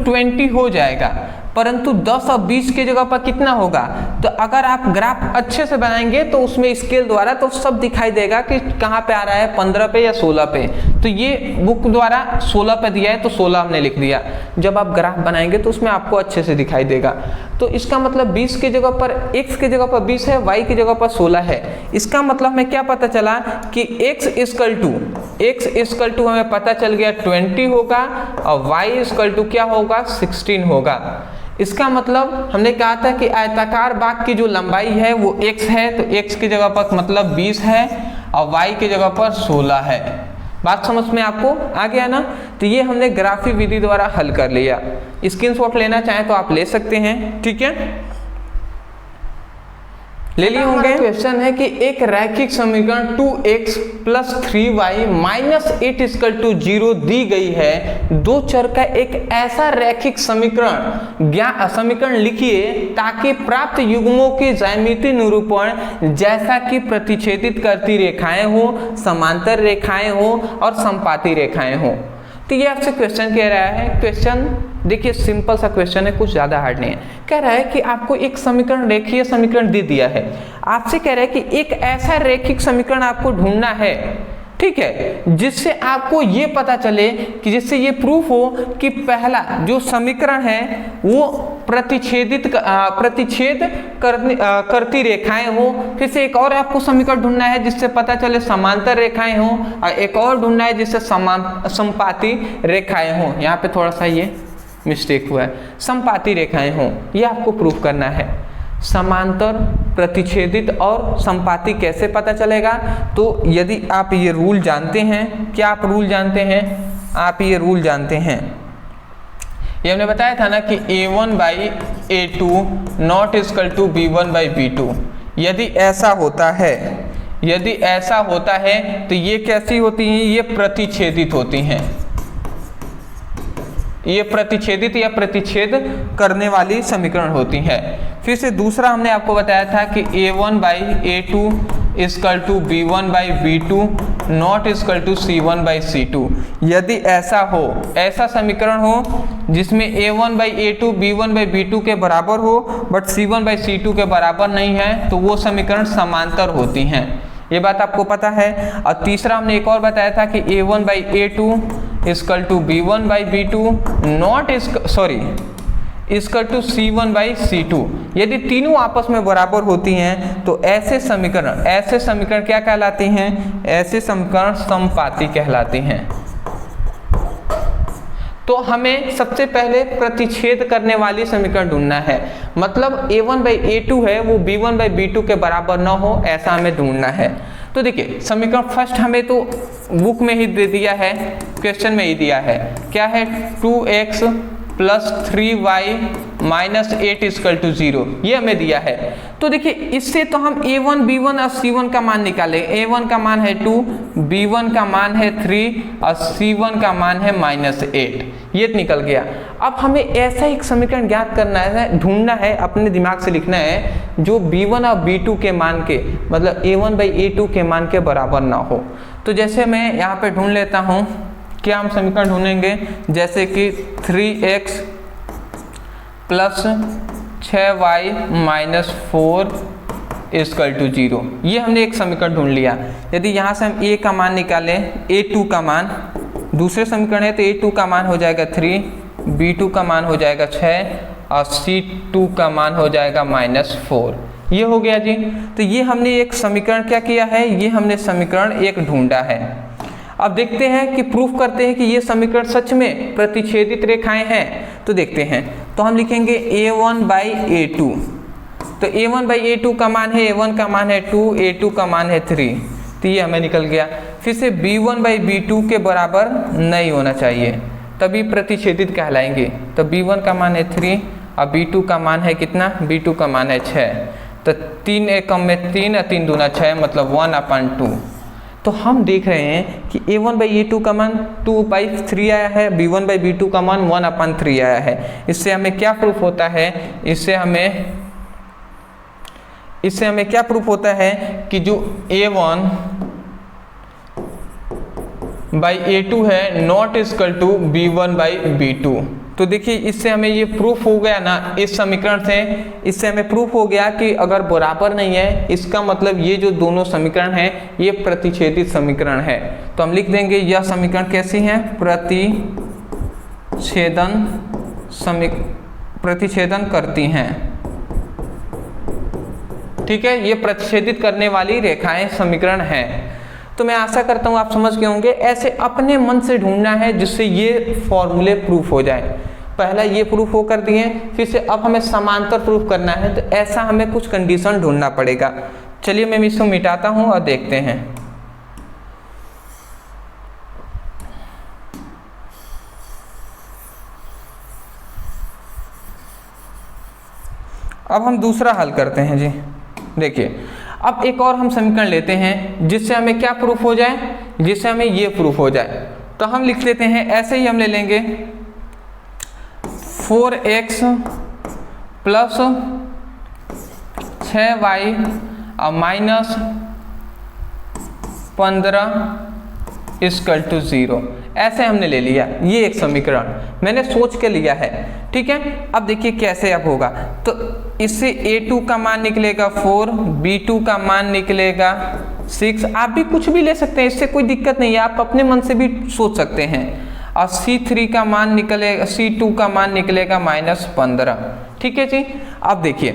20 हो जाएगा, परंतु 10 और 20 की जगह पर कितना होगा। तो अगर आप ग्राफ अच्छे से बनाएंगे तो उसमें स्केल द्वारा तो सब दिखाई देगा कि कहाँ पे आ रहा है, 15 पे या 16 पे। तो ये बुक द्वारा 16 पे दिया है तो 16 हमने लिख दिया। जब आप ग्राफ बनाएंगे तो उसमें आपको अच्छे से दिखाई देगा। तो इसका मतलब 20 की जगह पर x की जगह पर 20 है, y की जगह पर 16 है। इसका मतलब हमें क्या पता चला कि x हमें पता चल गया 20 होगा और y क्या होगा 16 होगा। इसका मतलब हमने कहा था कि आयताकार बाग की जो लंबाई है वो x है, तो x की जगह पर मतलब 20 है और y की जगह पर 16 है। बात समझ में आपको आ गया ना। तो ये हमने ग्राफी विधि द्वारा हल कर लिया। स्क्रीनशॉट लेना चाहें तो आप ले सकते हैं, ठीक है, ले लिए होंगे। क्वेश्चन है कि एक रैखिक समीकरण 2x + 3y - 8 = 0 दी गई है। दो चर का एक ऐसा रैखिक समीकरण लिखिए ताकि प्राप्त युग्मों के ज्यामितीय निरूपण जैसा कि प्रतिच्छेदित करती रेखाएं हो, समांतर रेखाएं हो और संपाती रेखाएं हो। तो ये आपसे क्वेश्चन कह रहा है, क्वेश्चन देखिए सिंपल सा क्वेश्चन है, कुछ ज़्यादा हार्ड नहीं है। कह रहा है कि आपको एक समीकरण, रेखीय समीकरण दे दिया है, आपसे कह रहा है कि एक ऐसा रैखिक समीकरण आपको ढूंढना है, ठीक है, जिससे आपको ये पता चले कि जिससे ये प्रूफ हो कि पहला जो समीकरण है वो प्रतिच्छेद करती रेखाएं हो। फिर से एक और आपको समीकरण ढूंढना है जिससे पता चले समांतर रेखाएं हो, और एक और ढूंढना है जिससे समपाती रेखाएं हो। यहाँ पे थोड़ा सा ये मिस्टेक हुआ है, समपाती रेखाएं हो, ये आपको प्रूफ करना है। समांतर, प्रतिच्छेदित और संपाती कैसे पता चलेगा? तो यदि आप ये रूल जानते हैं, क्या आप रूल जानते हैं? आप ये रूल जानते हैं, ये हमने बताया था ना कि A1 by A2 not equal to B1 by B2। यदि ऐसा होता है तो ये कैसी होती हैं? ये प्रतिच्छेदित होती हैं, ये प्रतिच्छेदित या प्रतिच्छेद करने वाली समीकरण होती है। फिर से दूसरा हमने आपको बताया था कि A1 by A2 equal to B1 by B2 not equal to C1 by C2। यदि ऐसा हो, ऐसा समीकरण हो जिसमें A1 by A2 B1 by B2 के बराबर हो बट C1 बाई C2 के बराबर नहीं है, तो वो समीकरण समांतर होती हैं। ये बात आपको पता है। और तीसरा हमने एक और बताया था कि A1 by A2 equal to B1 by B2 not equal to C1 by C2। यदि तीनों आपस में बराबर होती हैं तो ऐसे समीकरण क्या कहलाती हैं? ऐसे समीकरण समपाती कहलाती हैं। तो हमें सबसे पहले प्रतिच्छेद करने वाली समीकरण ढूंढना है, मतलब A1 बाई A2 है वो B1 बाई B2 के बराबर ना हो, ऐसा हमें ढूंढना है। तो देखिए समीकरण फर्स्ट हमें तो बुक में ही दे दिया है, क्वेश्चन में ही दिया है, क्या है? 2x plus 3y minus 8 equal to 0, ये हमें दिया है। तो देखिए इससे तो हम A1, B1 और C1 का मान निकालें। A1 का मान है 2, B1 का मान है 3 और C1 का मान है -8, ये निकल गया। अब हमें ऐसा एक समीकरण ज्ञात करना है, ढूंढना है, अपने दिमाग से लिखना है जो B1 और B2 के मान के, मतलब A1 बाई A2 के मान के बराबर ना हो। तो जैसे मैं यहाँ पे ढूंढ लेता हूँ, क्या हम समीकरण ढूंढेंगे? जैसे कि 3x plus 6y minus 4 equal to 0, ये हमने एक समीकरण ढूंढ लिया। यदि यहाँ से हम a का मान निकालें, A2 का मान, दूसरे समीकरण है तो A2 का मान हो जाएगा 3, B2 का मान हो जाएगा 6 और C2 का मान हो जाएगा -4, ये हो गया जी। तो ये हमने एक समीकरण क्या किया है? ये हमने समीकरण एक ढूंढा है। अब देखते हैं कि प्रूफ करते हैं कि ये समीकरण सच में प्रतिच्छेदित रेखाएं हैं। तो देखते हैं, तो हम लिखेंगे A1 बाई A2। तो A1 बाई A2 का मान है, A1 का मान है 2, A2 का मान है 3, तो ये हमें निकल गया। फिर से B1 बाई B2 के बराबर नहीं होना चाहिए, तभी प्रतिच्छेदित कहलाएंगे। तो B1 का मान है 3 और B2 का मान है कितना? B2 का मान है 6, तो 3 एकम में 3 और 3 दूना 6, मतलब 1/2। तो हम देख रहे हैं कि A1 बाई A2 का मान 2/3 आया है, B1 बाई B2 का मान 1/3 आया है। इससे हमें क्या प्रूफ होता है? इससे हमें क्या प्रूफ होता है कि जो A1 बाई A2 है not equal to B1 by B2। तो देखिए इससे हमें ये प्रूफ हो गया ना, इस समीकरण से इससे हमें प्रूफ हो गया कि अगर बराबर नहीं है, इसका मतलब ये जो दोनों समीकरण हैं ये प्रतिच्छेदित समीकरण है। तो हम लिख देंगे यह समीकरण कैसी हैं? प्रतिच्छेदन करती हैं, ठीक है, ये प्रतिच्छेदित करने वाली रेखाएं समीकरण हैं। तो मैं आशा करता हूँ आप समझ गए होंगे। ऐसे अपने मन से ढूंढना है जिससे ये फॉर्मूले प्रूफ हो जाए। पहला ये प्रूफ हो कर दिए, फिर से अब हमें समांतर प्रूफ करना है, तो ऐसा हमें कुछ कंडीशन ढूंढना पड़ेगा। चलिए मैं इसको मिटाता हूँ और देखते हैं। अब हम दूसरा हल करते हैं जी। देखिए अब एक और हम समीकरण लेते हैं जिससे हमें क्या प्रूफ हो जाए? जिससे हमें ये प्रूफ हो जाए। तो हम लिख लेते हैं, ऐसे ही हम ले लेंगे 4x प्लस 6y और माइनस 15 इक्वल टू 0, ऐसे हमने ले लिया। ये एक समीकरण मैंने सोच के लिया है, ठीक है। अब देखिए कैसे अब होगा, तो इससे a2 का मान निकलेगा 4, b2 का मान निकलेगा 6। आप भी कुछ भी ले सकते हैं, इससे कोई दिक्कत नहीं है, आप अपने मन से भी सोच सकते हैं। और c3 का मान निकलेगा, c2 का मान निकलेगा -15, ठीक है जी। अब देखिए,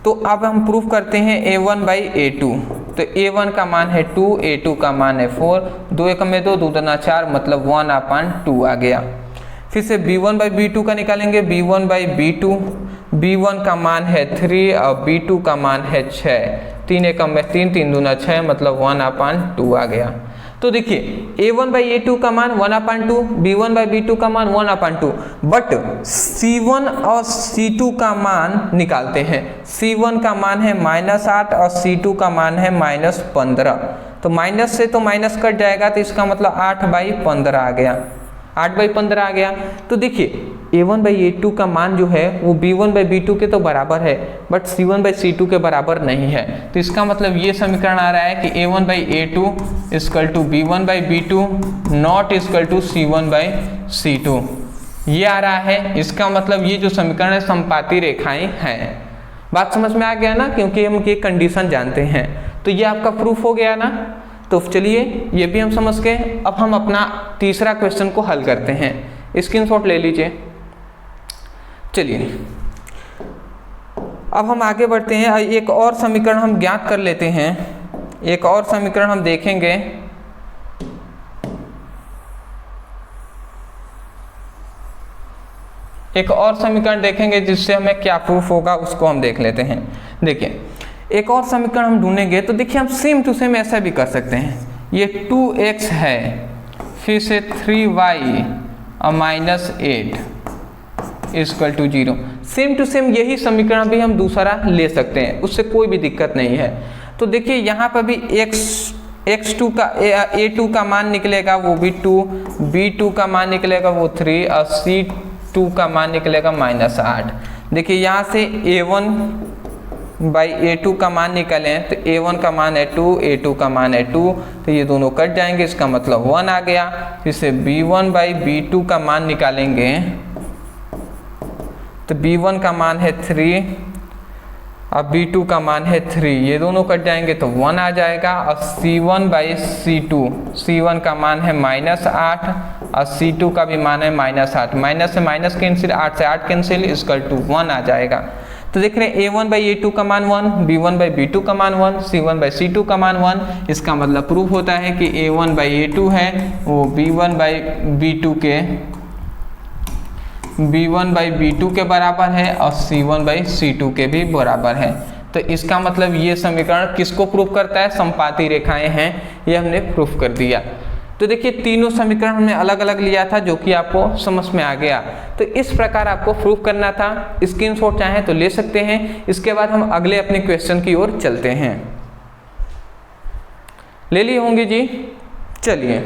तो अब हम प्रूफ करते हैं a1/a2। तो a1 का मान है 2, a2 का मान है 4, 2 एकम में 2, 2 दूना 4, मतलब 1/2 आ गया। फिर से b1/b2 का निकालेंगे, b1/b2, b1 का मान है 3 और b2 का मान है 6, 3 एकम में 3, 3 दूना 6, मतलब 1/2 आ गया। तो देखिए a1/a2 का मान 1/2, b1/b2 का मान 1/2, बट c1 और c2 का मान निकालते हैं। c1 का मान है -8 और c2 का मान है -15। तो माइनस से तो माइनस कट जाएगा, तो इसका मतलब 8/15 आ गया, 8/15 आ गया। तो देखिए a1/a2 का मान जो है वो b1/b2 के तो बराबर है, बट c1/c2 के बराबर नहीं है। तो इसका मतलब ये समीकरण आ रहा है कि a1/a2 equal to b1/b2 not equal to c1/c2, ये आ रहा है। इसका मतलब ये जो समीकरण है समपाती रेखाएं हैं। बात समझ में आ गया ना, क्योंकि हम ये कंडीशन जानते हैं। तो ये आपका प्रूफ हो गया ना। तो चलिए ये भी हम समझ गए। अब हम अपना तीसरा क्वेश्चन को हल करते हैं, स्क्रीनशॉट ले लीजिए। चलिए अब हम आगे बढ़ते हैं, एक और समीकरण हम ज्ञात कर लेते हैं। एक और समीकरण हम देखेंगे, एक और समीकरण देखेंगे जिससे हमें क्या प्रूफ होगा उसको हम देख लेते हैं। देखिए एक और समीकरण हम ढूंढेंगे, तो देखिए हम सेम टू सेम ऐसा भी कर सकते हैं। ये 2x है, फिर से 3y और -8 equal to 0। Same to same यही समीकरण भी हम दूसरा ले सकते हैं, उससे कोई भी दिक्कत नहीं है। तो देखिए यहाँ पर भी x2 का a2 का मान निकलेगा वो भी 2, b2 का मान निकलेगा वो 3 और c2 का मान निकलेगा -8। देखिए यहाँ से a1/a2 का मान निकालें तो a1 का मान है 2, a2 का मान है 2, तो ये दोनों कट जाएंगे, इसका मतलब 1 आ गया। फिर से b1/b2 का मान निकालेंगे तो b1 का मान है 3 और b2 का मान है 3, ये दोनों कट जाएंगे तो 1 आ जाएगा। और c1/c2, c1 का मान है -8 और c2 का भी मान है -8, माइनस से माइनस कैंसिल, 8 से 8 कैंसिल, इक्वल टू 1 आ जाएगा। तो देख रहे हैं a1/a2 का मान 1, b1/b2 का मान 1, c1/c2 का मान 1। इसका मतलब प्रूफ होता है कि a1/a2 है वो b1/b2 के बराबर है और c1/c2 के भी बराबर है। तो इसका मतलब ये समीकरण किसको प्रूफ करता है, समपाती रेखाएं हैं, ये हमने प्रूफ कर दिया। तो देखिए तीनों समीकरण हमने अलग अलग लिया था, जो कि आपको समझ में आ गया। तो इस प्रकार आपको प्रूफ करना था। स्क्रीनशॉट चाहें तो ले सकते हैं। इसके बाद हम अगले अपने क्वेश्चन की ओर चलते हैं। ले लिए होंगे जी, चलिए।